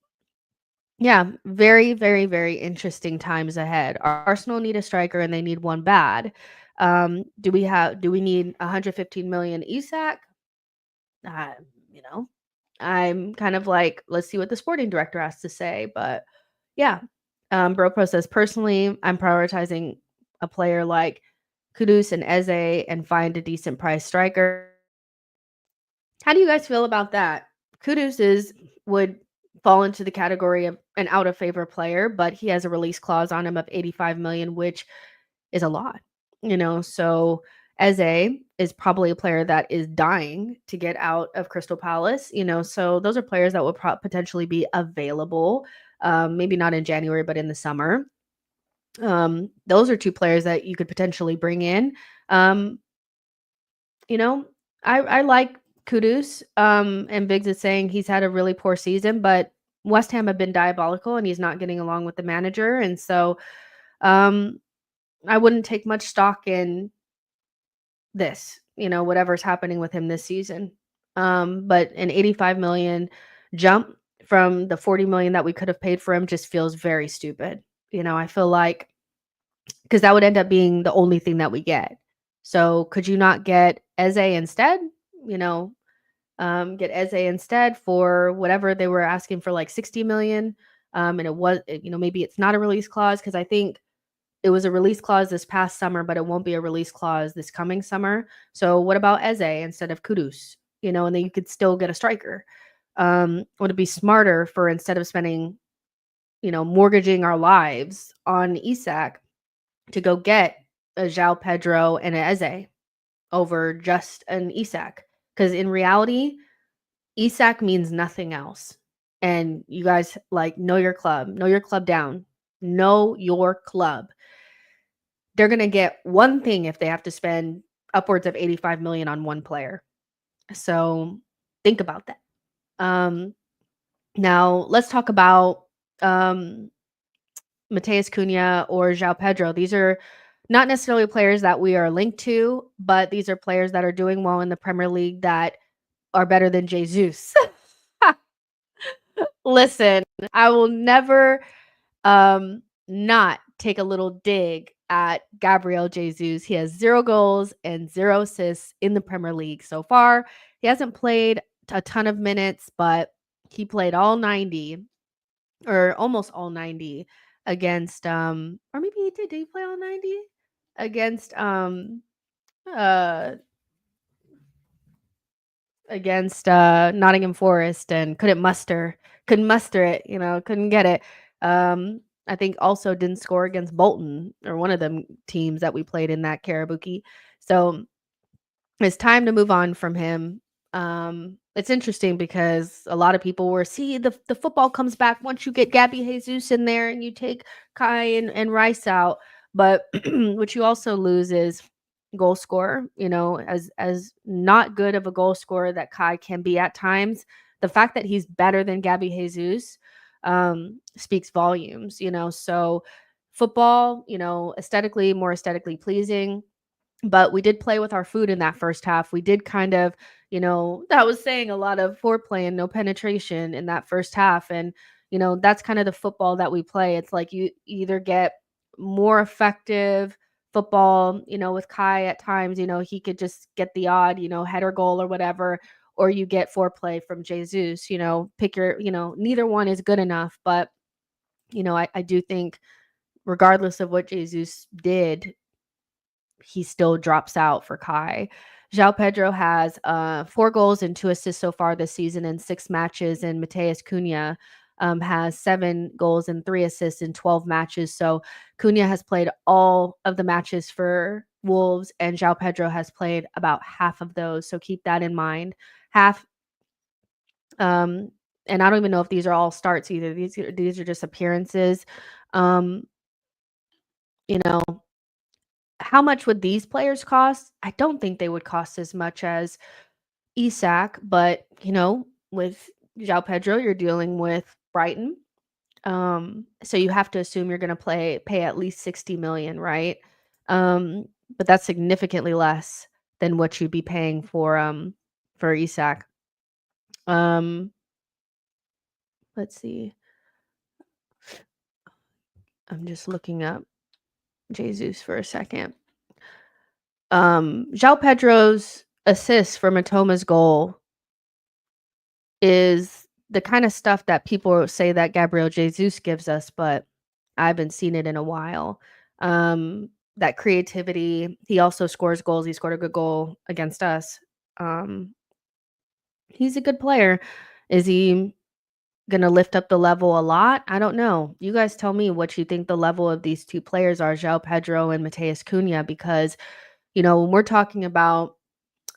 yeah, very, very, very interesting times ahead. Arsenal need a striker and they need one bad. Do we need 115 million Isak? Uh, you know, I'm kind of like, let's see what the sporting director has to say. But yeah, BroPro says personally, I'm prioritizing a player like Kudus and Eze and find a decent price striker. How do you guys feel about that? Kudus would fall into the category of an out of favor player, but he has a release clause on him of 85 million, which is a lot. So Eze is probably a player that is dying to get out of Crystal Palace, so those are players that would potentially be available, maybe not in January, but in the summer. Those are two players that you could potentially bring in. Um, you know, I like Kudus, and Biggs is saying he's had a really poor season, but West Ham have been diabolical and he's not getting along with the manager. And so um, I wouldn't take much stock in this, whatever's happening with him this season. But an 85 million jump from the 40 million that we could have paid for him just feels very stupid. I feel like because that would end up being the only thing that we get. So could you not get Eze instead? You know, get Eze instead for whatever they were asking for, like 60 million. And maybe it's not a release clause because I think it was a release clause this past summer, but it won't be a release clause this coming summer. So what about Eze instead of Kudus? And then you could still get a striker. Would it be smarter for instead of spending, mortgaging our lives on Isak to go get a João Pedro and an Eze over just an Isak? Because in reality, Isak means nothing else. And you guys know your club down, know your club. They're going to get one thing if they have to spend upwards of 85 million on one player. So think about that. Now let's talk about Mateus Cuhna or João Pedro. These are not necessarily players that we are linked to, but these are players that are doing well in the Premier League that are better than Jesus. Listen, I will never not take a little dig at Gabriel Jesus. He has 0 goals and 0 assists in the Premier League so far. He hasn't played a ton of minutes, but he played all 90 or almost all 90 against or maybe he did. Did he play all 90 against uh Nottingham Forest and couldn't muster it, couldn't get it. I think also didn't score against Bolton or one of them teams that we played in that Karabuki. So it's time to move on from him. It's interesting because a lot of people were, see, the football comes back once you get Gabby Jesus in there and you take Kai and Rice out. But what you also lose is goal scorer, as not good of a goal scorer that Kai can be at times. The fact that he's better than Gabby Jesus speaks volumes, so football, more aesthetically pleasing, but we did play with our food in that first half. We did kind of, that was saying a lot of foreplay and no penetration in that first half. And, that's kind of the football that we play. It's like you either get more effective football, with Kai at times, he could just get the odd, header goal or whatever, or you get foreplay from Jesus, pick your, neither one is good enough. But, I do think regardless of what Jesus did, he still drops out for Kai. João Pedro has 4 goals and 2 assists so far this season in 6 matches, and Mateus Cuhna has 7 goals and 3 assists in 12 matches. So Cuhna has played all of the matches for Wolves, and João Pedro has played about half of those. So keep that in mind. Half. And I don't even know if these are all starts either. These are just appearances. Um, you know, How much would these players cost? I don't think they would cost as much as Isak, but, with João Pedro, you're dealing with Brighton. So you have to assume you're gonna pay at least 60 million, right? Um, but that's significantly less than what you'd be paying for Isak. Um, let's see. I'm just looking up Jesus for a second. João Pedro's assist for Matoma's goal is the kind of stuff that people say that Gabriel Jesus gives us, but I haven't seen it in a while. That creativity. He also scores goals. He scored a good goal against us. Um, he's a good player. Is he gonna lift up the level a lot? I don't know. You guys tell me what you think the level of these two players are, João Pedro and Mateus Cunha, because when we're talking about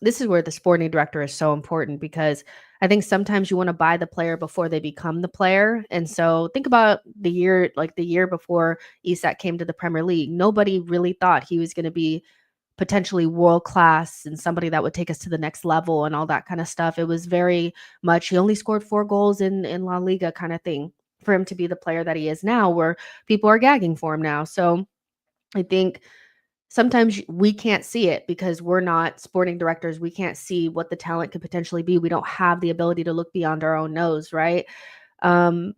this is where the sporting director is so important because I think sometimes you want to buy the player before they become the player. And so think about the year before Isak came to the Premier League. Nobody really thought he was going to be potentially world class and somebody that would take us to the next level and all that kind of stuff. It was very much he only scored 4 goals in La Liga kind of thing for him to be the player that he is now, where people are gagging for him now. So I think sometimes we can't see it because we're not sporting directors. We can't see what the talent could potentially be. We don't have the ability to look beyond our own nose, right? Um,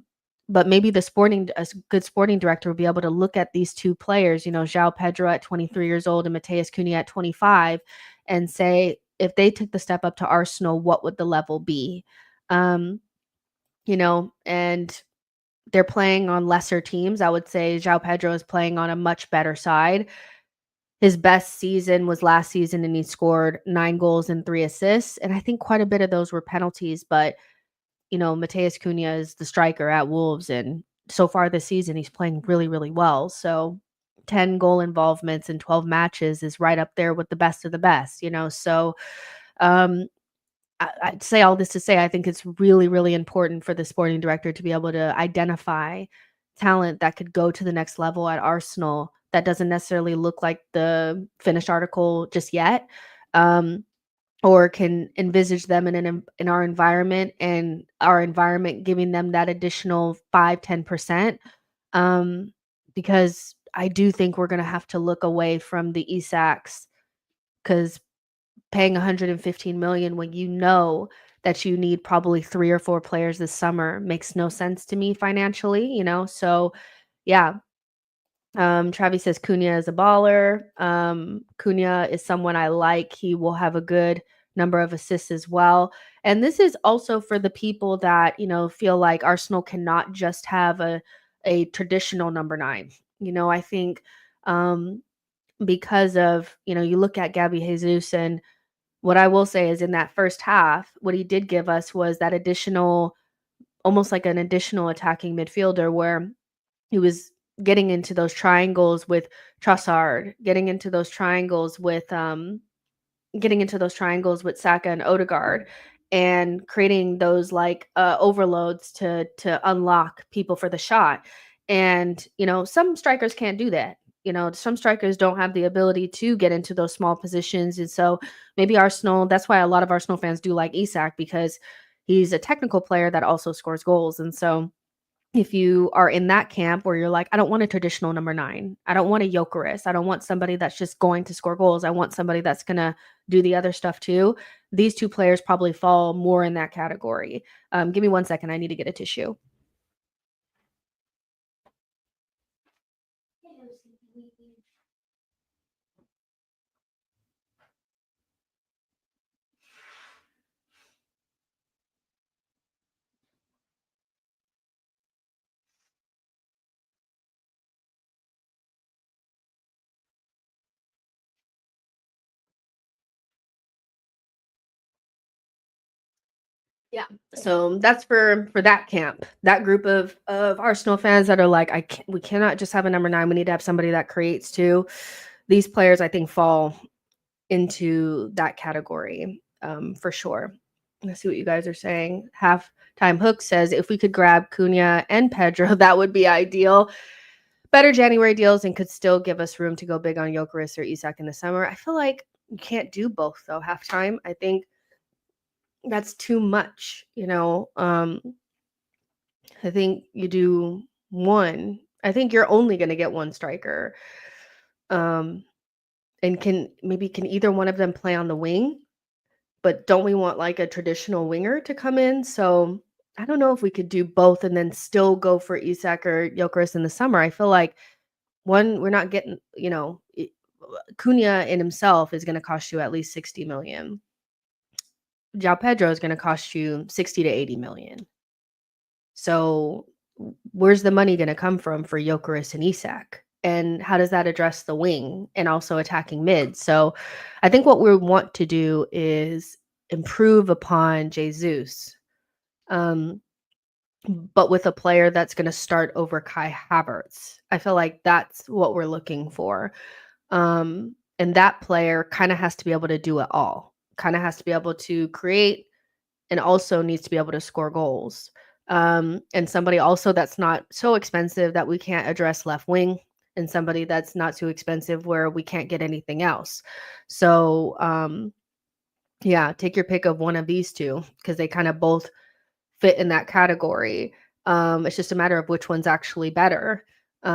but maybe a good sporting director would be able to look at these two players, João Pedro at 23 years old and Mateus Cunha at 25, and say, if they took the step up to Arsenal, what would the level be? Um, and they're playing on lesser teams. I would say João Pedro is playing on a much better side. His best season was last season, and he scored 9 goals and 3 assists, and I think quite a bit of those were penalties, but, Mateus Cunha is the striker at Wolves, and so far this season, he's playing really, really well, so 10 goal involvements in 12 matches is right up there with the best of the best, so, um, I'd say all this to say I think it's really, really important for the sporting director to be able to identify talent that could go to the next level at Arsenal that doesn't necessarily look like the finished article just yet, um, or can envisage them in our environment and our environment giving them that additional 5-10%, because I do think we're gonna have to look away from the Isaks because paying 115 million when you know that you need probably 3 or 4 players this summer makes no sense to me financially, So, yeah, Travis says Cunha is a baller. Cunha is someone I like. He will have a good number of assists as well. And this is also for the people that, feel like Arsenal cannot just have a traditional number 9. I think because of, you look at Gabby Jesus, and what I will say is in that first half, what he did give us was that additional almost like an additional attacking midfielder where he was getting into those triangles with Trossard, getting into those triangles with Saka and Odegaard, and creating those overloads to unlock people for the shot. And some strikers can't do that. Some strikers don't have the ability to get into those small positions, and so maybe Arsenal. That's why a lot of Arsenal fans do like Isak because he's a technical player that also scores goals, and so if you are in that camp where you're like, I don't want a traditional number 9. I don't want a Jokeris. I don't want somebody that's just going to score goals. I want somebody that's going to do the other stuff too. These two players probably fall more in that category. Give me 1 second. I need to get a tissue. Yeah. So that's for that camp, that group of Arsenal fans that are like, we cannot just have a number 9. We need to have somebody that creates too. These players, I think, fall into that category, for sure. Let's see what you guys are saying. Halftime Hook says if we could grab Cunha and Pedro, that would be ideal. better January deals and could still give us room to go big on Gyökeres or Isak in the summer. I feel like you can't do both though halftime. I think that's too much, you know. I think you do one. I think you're only going to get one striker. Um and can either one of them play on the wing? But don't we want like a traditional winger to come in? So I don't know if we could do both and then still go for Isak or Gyökeres in the summer. I feel like one, we're not getting, Cuhna in himself is going to cost you at least 60 million. Pedro is going to cost you 60 to 80 million. So where's the money going to come from for Gyökeres and Isak? And how does that address the wing and also attacking mid? So I think what we want to do is improve upon Jesus, um, but with a player that's going to start over Kai Havertz. I feel like that's what we're looking for. And that player kind of has to be able to do it all, kind of has to be able to create and also needs to be able to score goals. And somebody also that's not so expensive that we can't address left wing, and somebody that's not too expensive where we can't get anything else. So, yeah, take your pick of one of these two because they kind of both fit in that category. It's just a matter of which one's actually better. Get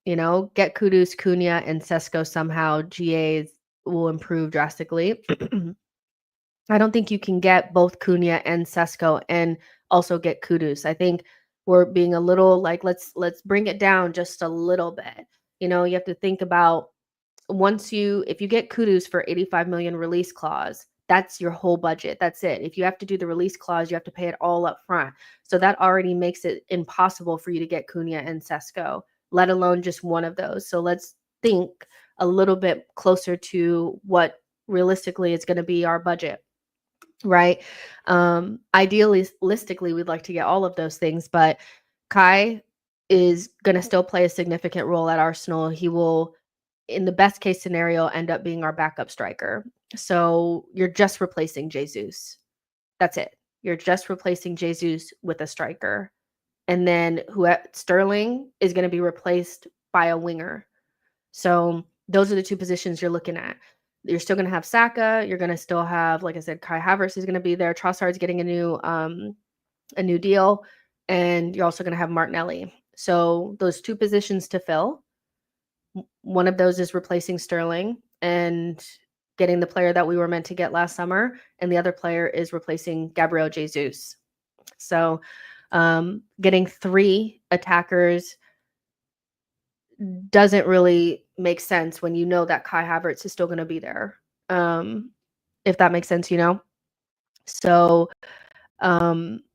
Kudus, Cuhna, and Sesko somehow. GAs will improve drastically. I don't think you can get both Cuhna and Sesko and also get Kudus. I think we're being a little like let's bring it down just a little bit. You have to think about if you get Kudus for 85 million release clause, that's your whole budget. That's it. If you have to do the release clause, you have to pay it all up front. So that already makes it impossible for you to get Cuhna and Sesko, let alone just one of those. So let's think a little bit closer to what realistically is going to be our budget. Right. Idealistically, we'd like to get all of those things, but Kai is going to still play a significant role at Arsenal. He will, in the best case scenario, end up being our backup striker. So you're just replacing Jesus. That's it. You're just replacing Jesus with a striker. And then Sterling is going to be replaced by a winger. So those are the two positions you're looking at. You're still going to have Saka. You're going to still have, like I said, Kai Havertz is going to be there. Trossard's getting a new deal, and you're also going to have Martinelli. So those two positions to fill. One of those is replacing Sterling and getting the player that we were meant to get last summer, and the other player is replacing Gabriel Jesus. So getting 3 attackers doesn't really make sense when you know that Kai Havertz is still going to be there. If that makes sense, So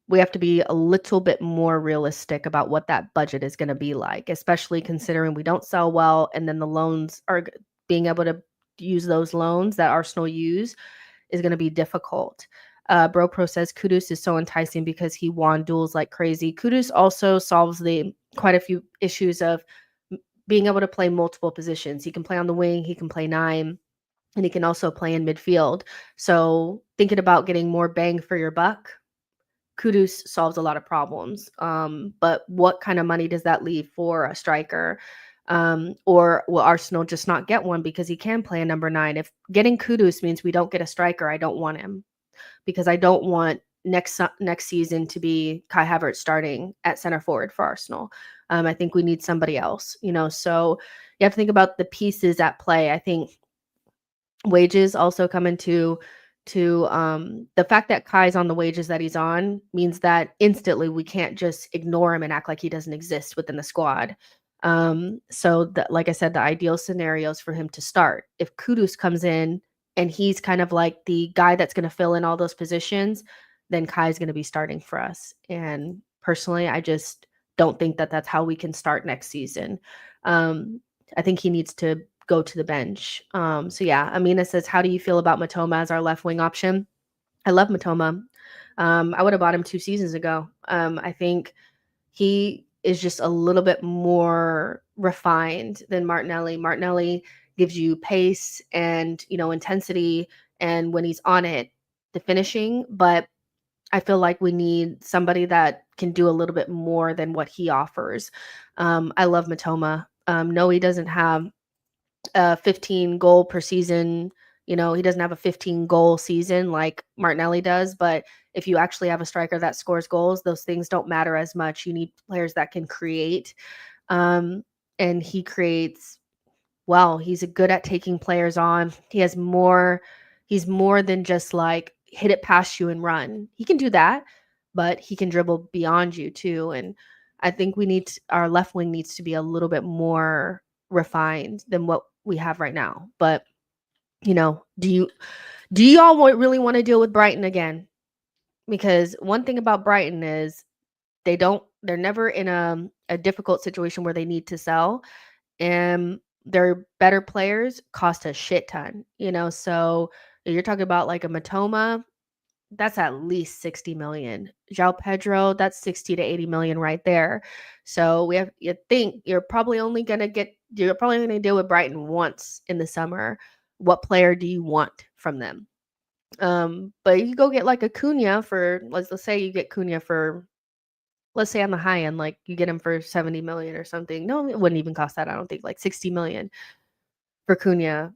we have to be a little bit more realistic about what that budget is going to be like, especially considering we don't sell well, and then the loans are being able to use those loans that Arsenal use is going to be difficult. BroPro says Kudus is so enticing because he won duels like crazy. Kudus also solves quite a few issues of being able to play multiple positions. He can play on the wing, he can play 9, and he can also play in midfield. So thinking about getting more bang for your buck, Kudus solves a lot of problems. But what kind of money does that leave for a striker? Or will Arsenal just not get one because he can play a number 9? If getting Kudus means we don't get a striker, I don't want him, because I don't want next season to be Kai Havertz starting at center forward for Arsenal. I think we need somebody else, so you have to think about the pieces at play. I think wages also come into the fact that Kai's on the wages that he's on means that instantly we can't just ignore him and act like he doesn't exist within the squad. So like I said, the ideal scenario is for him to start. If Kudus comes in and he's kind of like the guy that's going to fill in all those positions, then Kai's going to be starting for us. And personally, I just don't think that that's how we can start next season. I think he needs to go to the bench. So yeah, Amina says, how do you feel about Matoma as our left wing option? I love Matoma. I would have bought him 2 seasons ago. I think he is just a little bit more refined than Martinelli. Martinelli gives you pace and, intensity, and when he's on it, the finishing. But I feel like we need somebody that can do a little bit more than what he offers. I love Matoma. No, he doesn't have a 15 goal per season. He doesn't have a 15 goal season like Martinelli does, but if you actually have a striker that scores goals, those things don't matter as much. You need players that can create. Um, and he creates well. He's good at taking players on. He's more than just like hit it past you and run. He can do that, but he can dribble beyond you too. And I think our left wing needs to be a little bit more refined than what we have right now. But do y'all really want to deal with Brighton again? Because one thing about Brighton is they're never in a difficult situation where they need to sell, and their better players cost a shit ton, so you're talking about like a Matoma, that's at least 60 million. João Pedro, that's 60 to 80 million right there. So you're probably only going to deal with Brighton once in the summer. What player do you want from them? But you go get like a Cuhna for, let's say you get Cuhna for, let's say on the high end, like you get him for 70 million or something. No, it wouldn't even cost that. I don't think, like 60 million for Cuhna.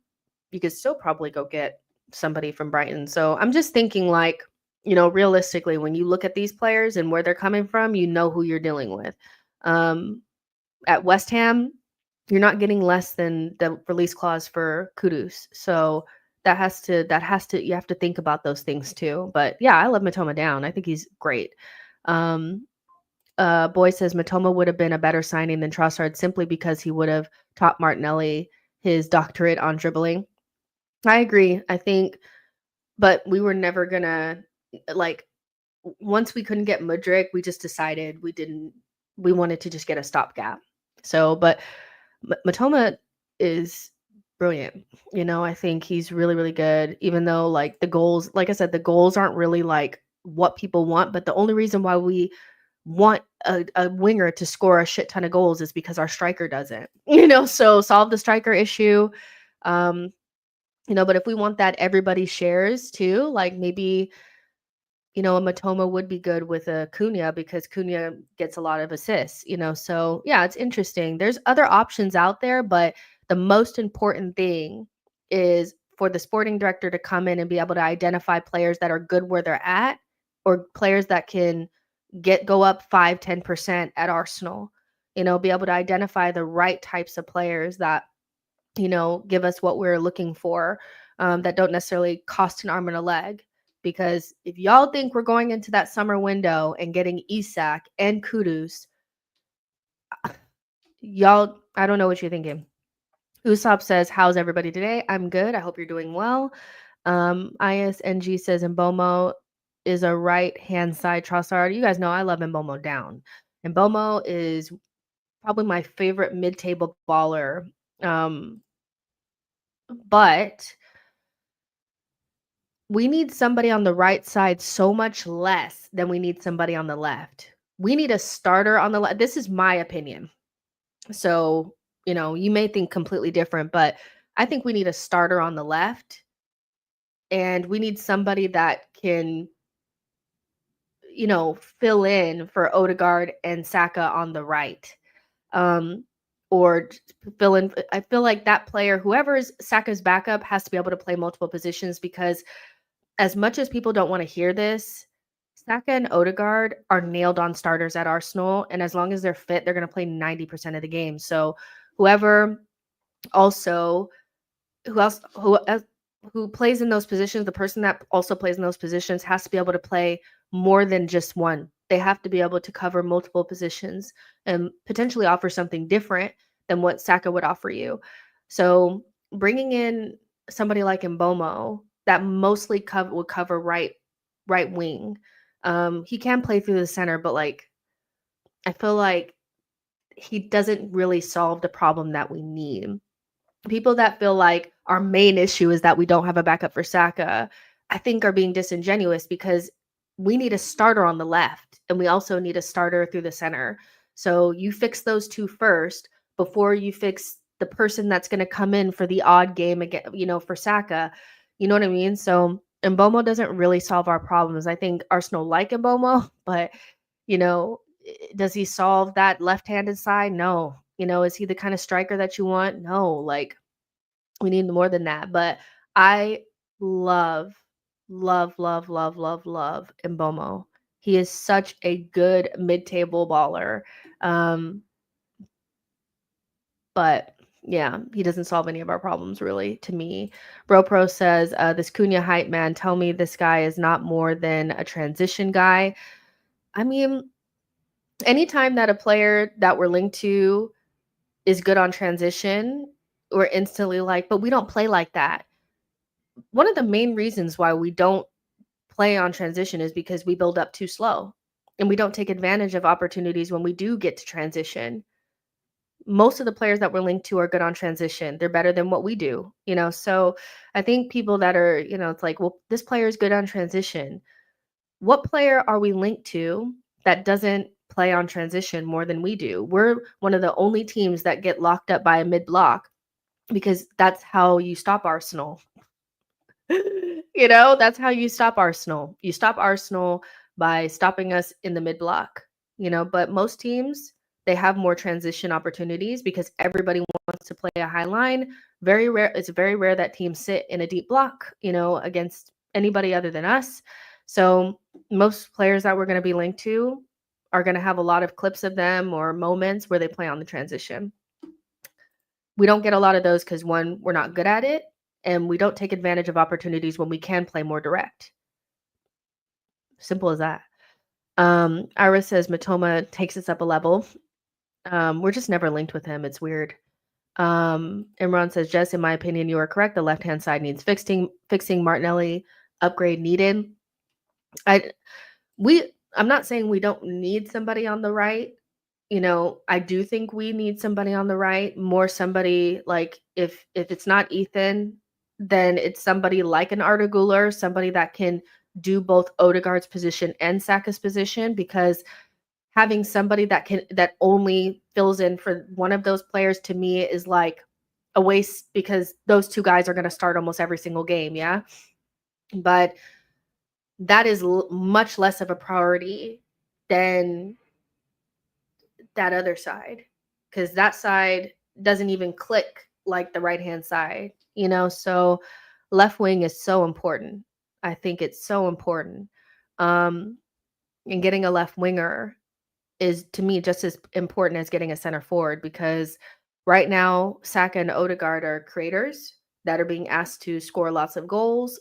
You could still probably go get somebody from Brighton. So I'm just thinking like, realistically, when you look at these players and where they're coming from, you know who you're dealing with. At West Ham, you're not getting less than the release clause for Kudus. So you have to think about those things too. But yeah, I love Matoma down. I think he's great. Boy says Matoma would have been a better signing than Trossard simply because he would have taught Martinelli his doctorate on dribbling. I agree. I think, but we were never gonna like once we couldn't get Mudryk, we just decided we wanted to just get a stopgap. So, but Matoma is brilliant. I think he's really, really good, even though like the goals, like I said, the goals aren't really like what people want, but the only reason why we want a winger to score a shit ton of goals is because our striker doesn't, so solve the striker issue. But if we want that everybody shares too, like maybe, a Matoma would be good with a Cuhna because Cuhna gets a lot of assists, so yeah, it's interesting. There's other options out there, but the most important thing is for the sporting director to come in and be able to identify players that are good where they're at, or players that can go up 5-10% at Arsenal, be able to identify the right types of players that, give us what we're looking for, that don't necessarily cost an arm and a leg. Because if y'all think we're going into that summer window and getting Isak and Kudus, y'all, I don't know what you're thinking. Usopp says, how's everybody today? I'm good. I hope you're doing well. ISNG says, Mbomo is a right-hand side Trossard. You guys know I love Mbomo down. Mbomo is probably my favorite mid-table baller. But we need somebody on the right side so much less than we need somebody on the left. We need a starter on the left. This is my opinion. So, you may think completely different, but I think we need a starter on the left. And we need somebody that can, fill in for Odegaard and Saka on the right. Or fill in. I feel like that player, whoever's Saka's backup, has to be able to play multiple positions, because as much as people don't want to hear this, Saka and Odegaard are nailed on starters at Arsenal, and as long as they're fit, they're going to play 90% of the game. So who plays in those positions, the person that also plays in those positions has to be able to play more than just one. They have to be able to cover multiple positions and potentially offer something different than what Saka would offer you. So bringing in somebody like Mbomo that mostly would cover right wing. He can play through the center, but like I feel like he doesn't really solve the problem that we need. People that feel like our main issue is that we don't have a backup for Saka, I think are being disingenuous, because we need a starter on the left and we also need a starter through the center. So you fix those two first before you fix the person that's going to come in for the odd game again, for Saka. You know what I mean? So Mbomo doesn't really solve our problems. I think Arsenal like Mbomo, but does he solve that left-handed side? No. Is he the kind of striker that you want? No. Like, we need more than that. But I love, love, love, love, love, love Mbomo. He is such a good mid-table baller. But yeah, he doesn't solve any of our problems really to me. BroPro says, this Cuhna hype man, tell me this guy is not more than a transition guy. I mean, anytime that a player that we're linked to is good on transition, we're instantly like, but we don't play like that. One of the main reasons why we don't play on transition is because we build up too slow and we don't take advantage of opportunities when we do get to transition. Most of the players that we're linked to are good on transition. They're better than what we do, So I think people that are, it's like, well, this player is good on transition. What player are we linked to that doesn't play on transition more than we do? We're one of the only teams that get locked up by a mid block because that's how you stop Arsenal. That's how you stop Arsenal. You stop Arsenal by stopping us in the mid block, but most teams, they have more transition opportunities because everybody wants to play a high line. Very rare. It's very rare that teams sit in a deep block, against anybody other than us. So most players that we're going to be linked to are going to have a lot of clips of them or moments where they play on the transition. We don't get a lot of those because, one, we're not good at it, and we don't take advantage of opportunities when we can play more direct. Simple as that. Iris says Matoma takes us up a level. We're just never linked with him. It's weird. Imran says, Jess, in my opinion, you are correct. The left-hand side needs fixing. Martinelli upgrade needed. I'm not saying we don't need somebody on the right. I do think we need somebody on the right, more somebody like if it's not Ethan, then it's somebody like an Arda Guler, somebody that can do both Odegaard's position and Saka's position, because having somebody that only fills in for one of those players to me is like a waste, because those two guys are going to start almost every single game, yeah? But that is much less of a priority than that other side, because that side doesn't even click like the right hand side, so left wing is so important. I think it's so important. And getting a left winger is, to me, just as important as getting a center forward, because right now Saka and Odegaard are creators that are being asked to score lots of goals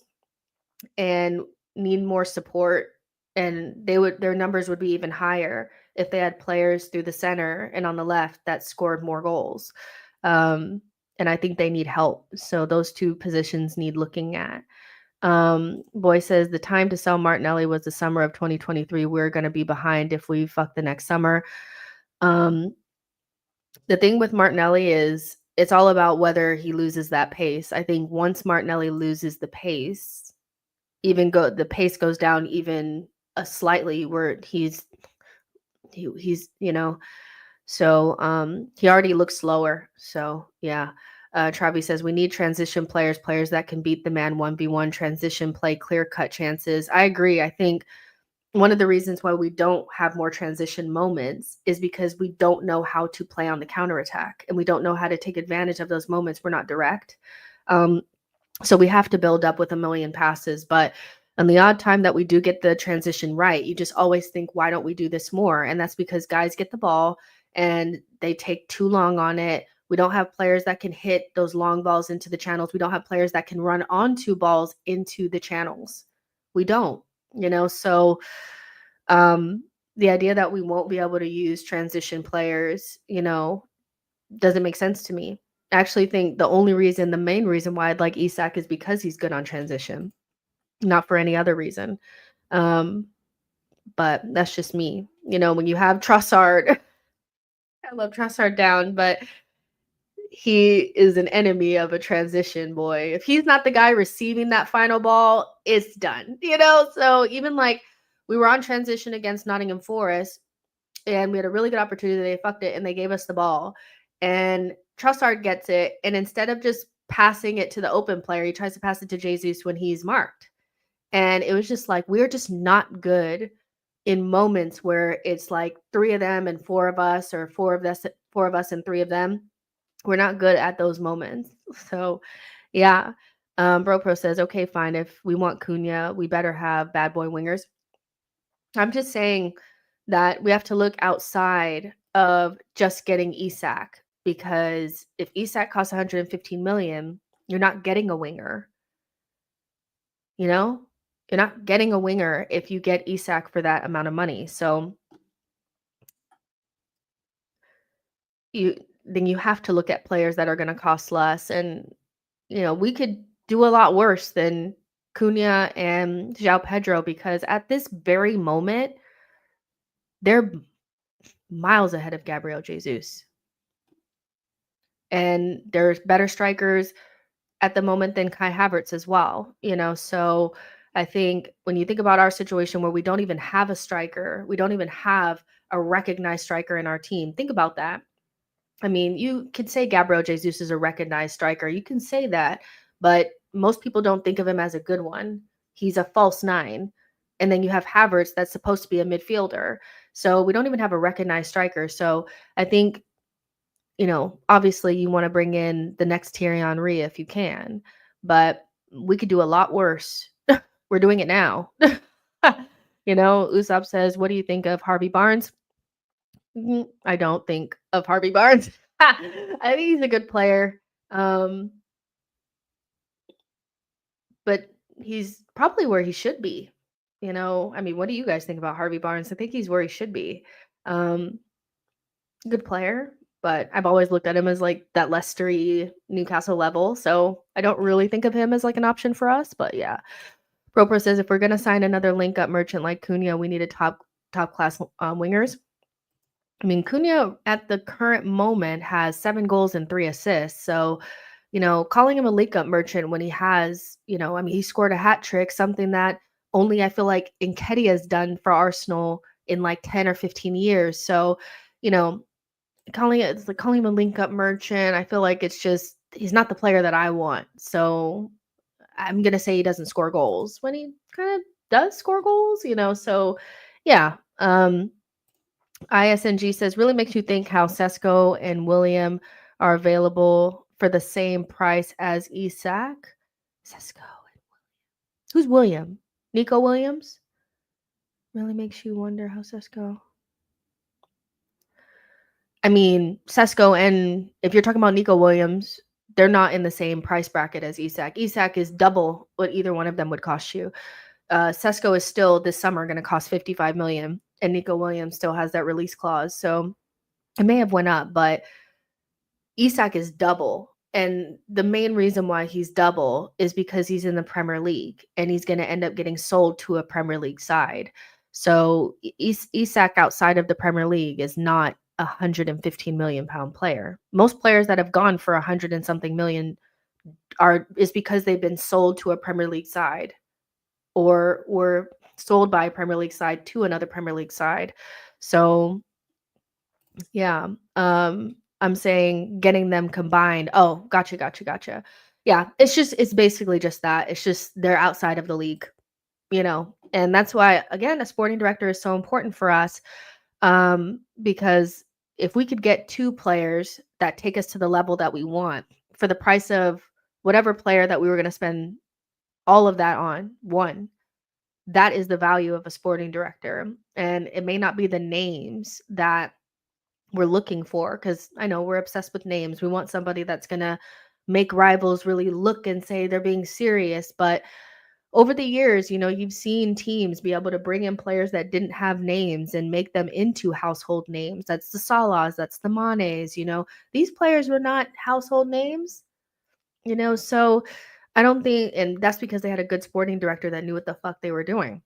and need more support, and their numbers would be even higher if they had players through the center and on the left that scored more goals. And I think they need help. So those two positions need looking at. Boy says the time to sell Martinelli was the summer of 2023. We're going to be behind if we fuck the next summer. The thing with Martinelli is it's all about whether he loses that pace. I think once Martinelli loses the pace, the pace goes down even slightly, where he's so he already looks slower. So yeah. Travi says we need transition players that can beat the man 1v1, transition play, clear cut chances. I agree. I think one of the reasons why we don't have more transition moments is because we don't know how to play on the counterattack, and we don't know how to take advantage of those moments. We're not direct. So we have to build up with a million passes. But on the odd time that we do get the transition right, you just always think, why don't we do this more? And that's because guys get the ball and they take too long on it. We don't have players that can hit those long balls into the channels. We don't have players that can run onto balls into the channels. We don't, so the idea that we won't be able to use transition players, doesn't make sense to me. I actually think the main reason why I'd like Isak is because he's good on transition, not for any other reason. But that's just me. When you have Trossard, I love Trossard down, but he is an enemy of a transition, boy. If he's not the guy receiving that final ball, it's done, So even like we were on transition against Nottingham Forest, and we had a really good opportunity. They fucked it and they gave us the ball. And Trossard gets it. And instead of just passing it to the open player, he tries to pass it to Jesus when he's marked. And it was just like, we're just not good in moments where it's like 3 of them and 4 of us, or 4 of us and 3 of them. We're not good at those moments. So, yeah. BroPro says, "Okay, fine. If we want Cuhna, we better have bad boy wingers." I'm just saying that we have to look outside of just getting Isak, because if Isak costs 115 million, you're not getting a winger, you know? You're not getting a winger if you get Isak for that amount of money. So, you then you have to look at players that are gonna cost less, and, we could do a lot worse than Cunha and João Pedro, because at this very moment, they're miles ahead of Gabriel Jesus. And there's better strikers at the moment than Kai Havertz as well, So I think when you think about our situation where we don't even have a striker, we don't even have a recognized striker in our team. Think about that. I mean, you could say Gabriel Jesus is a recognized striker. You can say that, but most people don't think of him as a good one. He's a false nine. And then you have Havertz that's supposed to be a midfielder. So we don't even have a recognized striker. So I think, obviously you want to bring in the next Thierry Henry if you can, but we could do a lot worse. We're doing it now. Usopp says, "What do you think of Harvey Barnes?" I don't think of Harvey Barnes. I think he's a good player, um, but he's probably where he should be. I mean, what do you guys think about Harvey Barnes? I think he's where he should be. Um, Good player, but I've always looked at him as like that Leicester-y Newcastle level, so I don't really think of him as like an option for us. But yeah, Propro says, if we're gonna sign another link-up merchant like Cunha, we need a top class wingers. I mean, Cunha at the current moment has 7 goals and 3 assists. So, calling him a link-up merchant when he has, I mean, he scored a hat trick, something that only I feel like Nketiah has done for Arsenal in like 10 or 15 years. So, you know, calling him a link-up merchant, I feel like it's just he's not the player that I want. So I'm gonna say he doesn't score goals when he kind of does score goals, So yeah. ISNG says, really makes you think how Sesko and William are available for the same price as Isak. Sesko. Who's William? Nico Williams? Really makes you wonder how Sesko. I mean, Sesko, and if you're talking about Nico Williams, they're not in the same price bracket as Isak. Isak is double what either one of them would cost you. Sesko is still this summer going to cost 55 million, and Nico Williams still has that release clause. So it may have went up, but Isak is double. And the main reason why he's double is because he's in the Premier League and he's going to end up getting sold to a Premier League side. So Isak outside of the Premier League is not a 115 million pound player. Most players that have gone for 100 and something million is because they've been sold to a Premier League side or were sold by a Premier League side to another Premier League side. So yeah. I'm saying getting them combined. Oh, gotcha. Yeah, it's basically just that. It's just they're outside of the league, and that's why, again, a sporting director is so important for us. Because if we could get 2 players that take us to the level that we want for the price of whatever player that we were going to spend all of that on, one, that is the value of a sporting director. And it may not be the names that we're looking for, because I know we're obsessed with names. We want somebody that's going to make rivals really look and say they're being serious. But over the years, you've seen teams be able to bring in players that didn't have names and make them into household names. That's the Salahs, that's the Manes, these players were not household names, so I don't think, and that's because they had a good sporting director that knew what the fuck they were doing.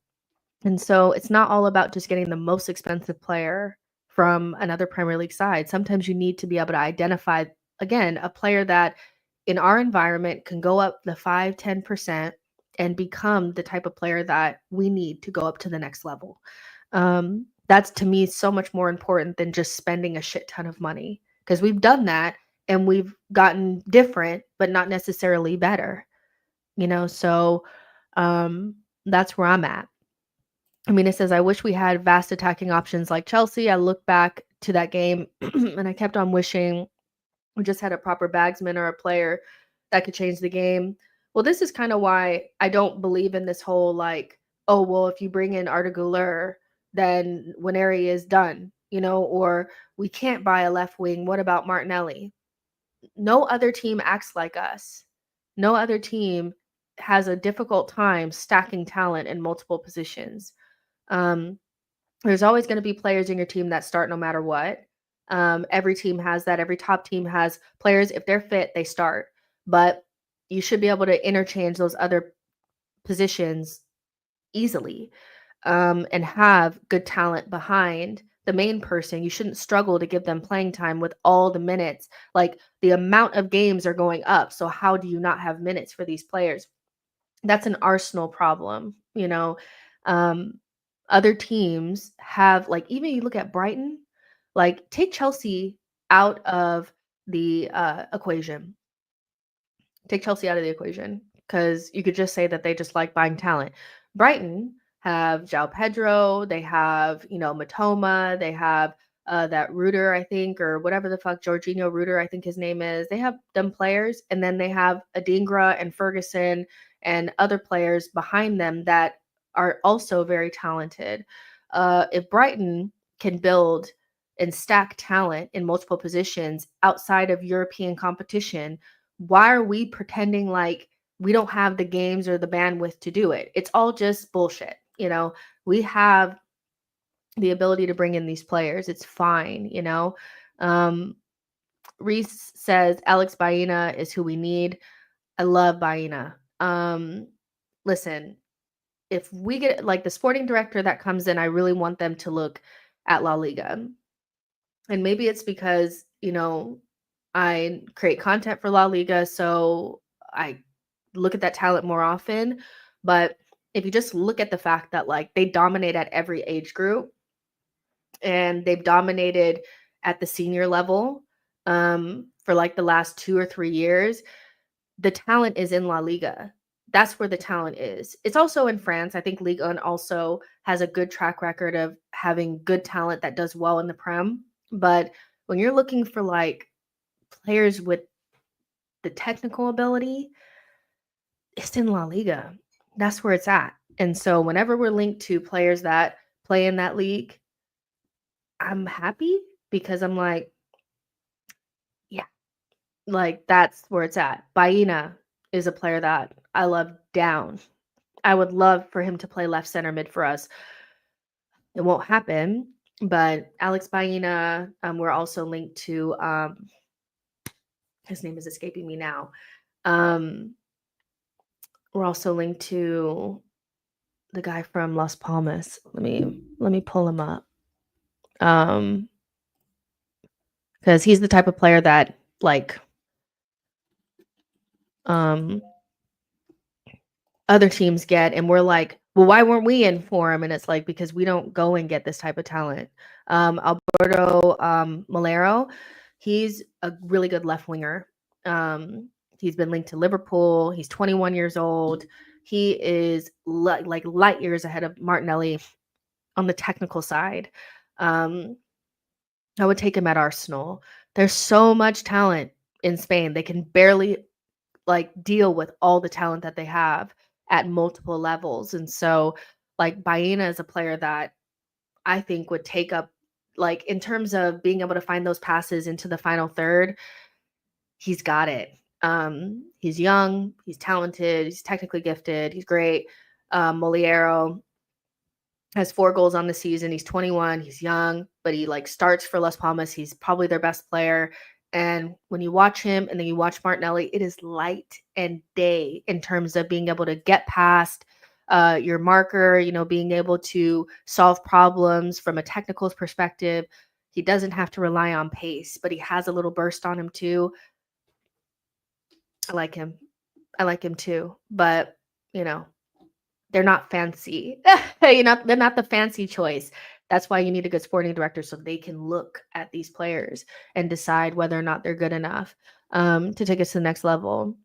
And so it's not all about just getting the most expensive player from another Premier League side. Sometimes you need to be able to identify, again, a player that in our environment can go up the 5-10% and become the type of player that we need to go up to the next level. That's, to me, so much more important than just spending a shit ton of money, because we've done that and we've gotten different, but not necessarily better, so, um, That's where I'm at. I mean, it says, I wish we had vast attacking options like Chelsea. I look back to that game and I kept on wishing we just had a proper bagsman or a player that could change the game. Well, this is kind of why I don't believe in this whole like, oh, well, if you bring in Arda Guler, then Winery is done, or we can't buy a left wing. What about Martinelli? No other team acts like us. No other team has a difficult time stacking talent in multiple positions. Um, there's always going to be players in your team that start no matter what. Every team has that. Every top team has players. If they're fit, they start. But you should be able to interchange those other positions easily, and have good talent behind the main person. You shouldn't struggle to give them playing time with all the minutes. Like, the amount of games are going up. So how do you not have minutes for these players? That's an Arsenal problem. Um, Other teams have, like, even you look at Brighton, like, take Chelsea out of the equation. Take Chelsea out of the equation because you could just say that they just like buying talent. Brighton have João Pedro, they have, Matoma, they have that Reuter, I think, or whatever the fuck, Jorginho Reuter, I think his name is. They have them players, and then they have Adingra and Ferguson and other players behind them that are also very talented. If Brighton can build and stack talent in multiple positions outside of European competition, why are we pretending like we don't have the games or the bandwidth to do it? It's all just bullshit. We have the ability to bring in these players. It's fine. Reese says Alex Baena is who we need. I love Baena. Listen, if we get like the sporting director that comes in, I really want them to look at La Liga. And maybe it's because, I create content for La Liga, so I look at that talent more often. But if you just look at the fact that like they dominate at every age group and they've dominated at the senior level for like the last 2 or 3 years, the talent is in La Liga. That's where the talent is. It's also in France. I think Ligue 1 also has a good track record of having good talent that does well in the Prem. But when you're looking for like players with the technical ability, it's in La Liga. That's where it's at. And so whenever we're linked to players that play in that league, I'm happy because I'm like, yeah, like that's where it's at. Baena is a player that I love down. I would love for him to play left center mid for us. It won't happen, but Alex Baena, we're also linked to, his name is escaping me now. We're also linked to the guy from Las Palmas. Let me pull him up. Because he's the type of player that like other teams get, and we're like, well, why weren't we in for him? And it's like, because we don't go and get this type of talent. Alberto Malero, he's a really good left winger. He's been linked to Liverpool. He's 21 years old. He is like light years ahead of Martinelli on the technical side. I would take him at Arsenal. There's so much talent in Spain. They can barely like deal with all the talent that they have at multiple levels. And so like Baena is a player that I think would take up, like, in terms of being able to find those passes into the final third, he's got it. He's young, he's talented, he's technically gifted, he's great. Moliero has 4 goals on the season. He's 21, he's young, but he like starts for Las Palmas. He's probably their best player. And when you watch him and then you watch Martinelli, it is light and day in terms of being able to get past your marker, being able to solve problems from a technical perspective. He doesn't have to rely on pace, but he has a little burst on him too. I like him. I like him too. But, they're not fancy. They're not the fancy choice. That's why you need a good sporting director so they can look at these players and decide whether or not they're good enough to take us to the next level.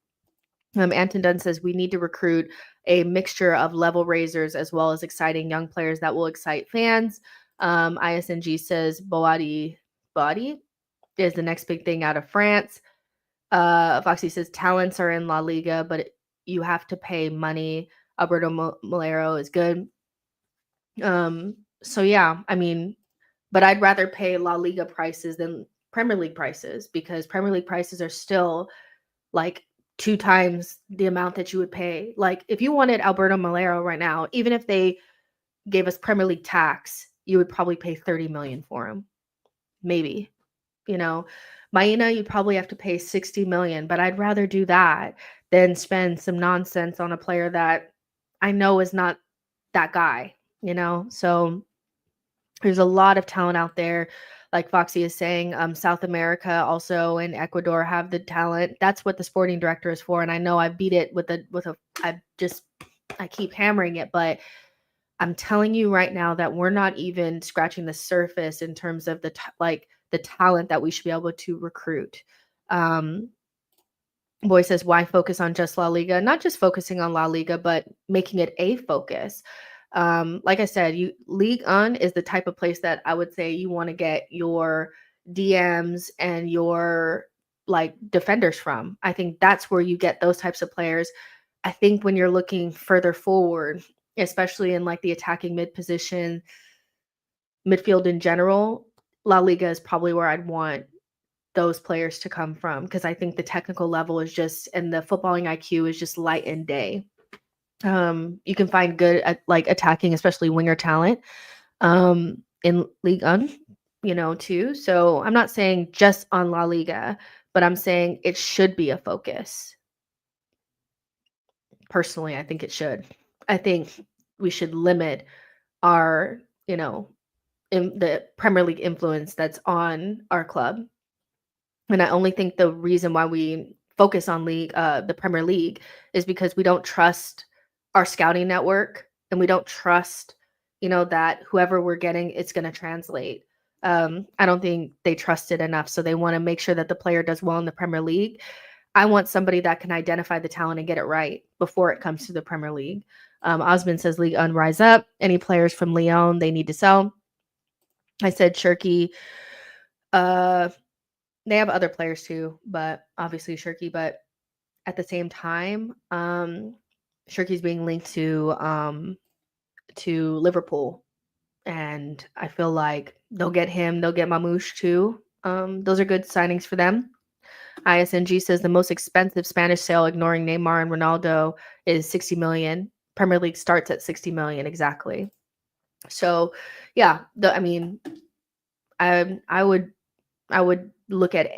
Anton Dunn says we need to recruit a mixture of level raisers as well as exciting young players that will excite fans. ISNG says Boadi is the next big thing out of France. Foxy says talents are in La Liga, but you have to pay money. Alberto Molero is good. So yeah, I mean, but I'd rather pay La Liga prices than Premier League prices, because Premier League prices are still like 2 times the amount that you would pay. Like if you wanted Alberto Molero right now, even if they gave us Premier League tax, you would probably pay 30 million for him. Maybe. You know, Maina, you'd probably have to pay 60 million, but I'd rather do that than spend some nonsense on a player that I know is not that guy, you know? So there's a lot of talent out there. Like Foxy is saying, South America also and Ecuador have the talent. That's what the sporting director is for. And I know I beat it I keep hammering it, but I'm telling you right now that we're not even scratching the surface in terms of the talent that we should be able to recruit. Boy says, why focus on just La Liga? Not just focusing on La Liga, but making it a focus. Like I said, Ligue 1 is the type of place that I would say you want to get your DMs and your like defenders from. I think that's where you get those types of players. I think when you're looking further forward, especially in like the attacking midfield in general, La Liga is probably where I'd want those players to come from, because I think the technical level is just, and the footballing IQ is just light and day. You can find good at like attacking, especially winger talent, in Ligue 1, too. So I'm not saying just on La Liga, but I'm saying it should be a focus. Personally, I think it should. I think we should limit our, in the Premier League influence that's on our club. And I only think the reason why we focus on the Premier League is because we don't trust our scouting network, and we don't trust, that whoever we're getting, it's going to translate. I don't think they trust it enough. So they want to make sure that the player does well in the Premier League. I want somebody that can identify the talent and get it right before it comes to the Premier League. Osmond says Ligue 1 rise up. Any players from Lyon they need to sell. I said Shirky. They have other players too, but obviously Shirky. But at the same time, Shirky's being linked to Liverpool, and I feel like they'll get him. They'll get Mamouche too. Those are good signings for them. ISNG says the most expensive Spanish sale, ignoring Neymar and Ronaldo, is 60 million. Premier League starts at 60 million exactly. So, yeah, I would look at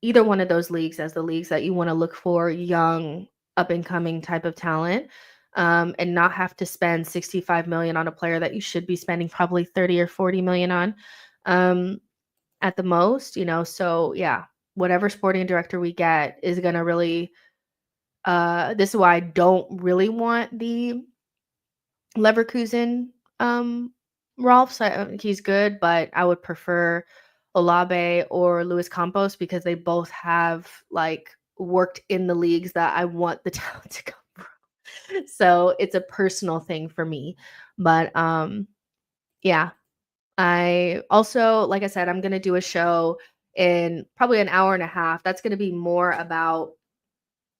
either one of those leagues as the leagues that you want to look for young, up and coming type of talent, and not have to spend 65 million on a player that you should be spending probably 30 or 40 million on, at the most. So yeah, whatever sporting director we get is going to really, this is why I don't really want the Leverkusen Rolf. He's good, but I would prefer Olabe or Luis Campos, because they both have like worked in the leagues that I want the talent to come from. So it's a personal thing for me. But yeah. I also, like I said, I'm gonna do a show in probably an hour and a half. That's gonna be more about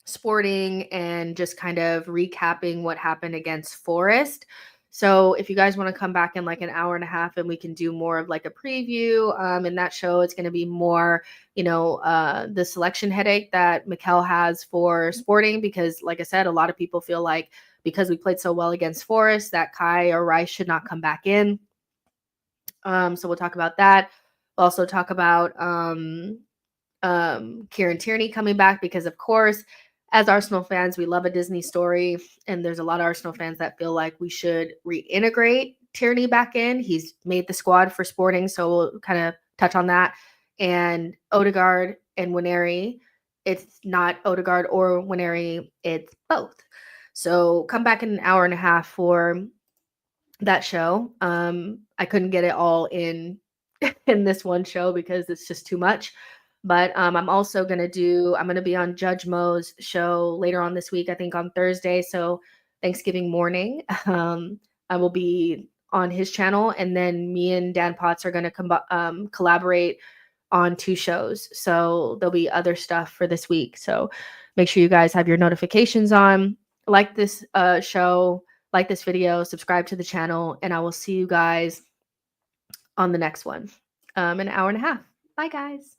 sporting and just kind of recapping what happened against Forest. So if you guys want to come back in like an hour and a half, and we can do more of like a preview, in that show, it's going to be more, the selection headache that Mikel has for sporting, because like I said, a lot of people feel like because we played so well against Forest that Kai or Rice should not come back in. So we'll talk about that. We'll also talk about Kieran Tierney coming back, because of course, as Arsenal fans, we love a Disney story, and there's a lot of Arsenal fans that feel like we should reintegrate Tierney back in. He's made the squad for Sporting, so we'll kind of touch on that. And Odegaard and Nwaneri, it's not Odegaard or Nwaneri, it's both. So come back in an hour and a half for that show. I couldn't get it all in this one show because it's just too much. But I'm also going to be on Judge Mo's show later on this week, I think on Thursday. So Thanksgiving morning, I will be on his channel. And then me and Dan Potts are going to collaborate on 2 shows. So there'll be other stuff for this week. So make sure you guys have your notifications on, like this show, like this video, subscribe to the channel, and I will see you guys on the next one. An hour and a half. Bye, guys.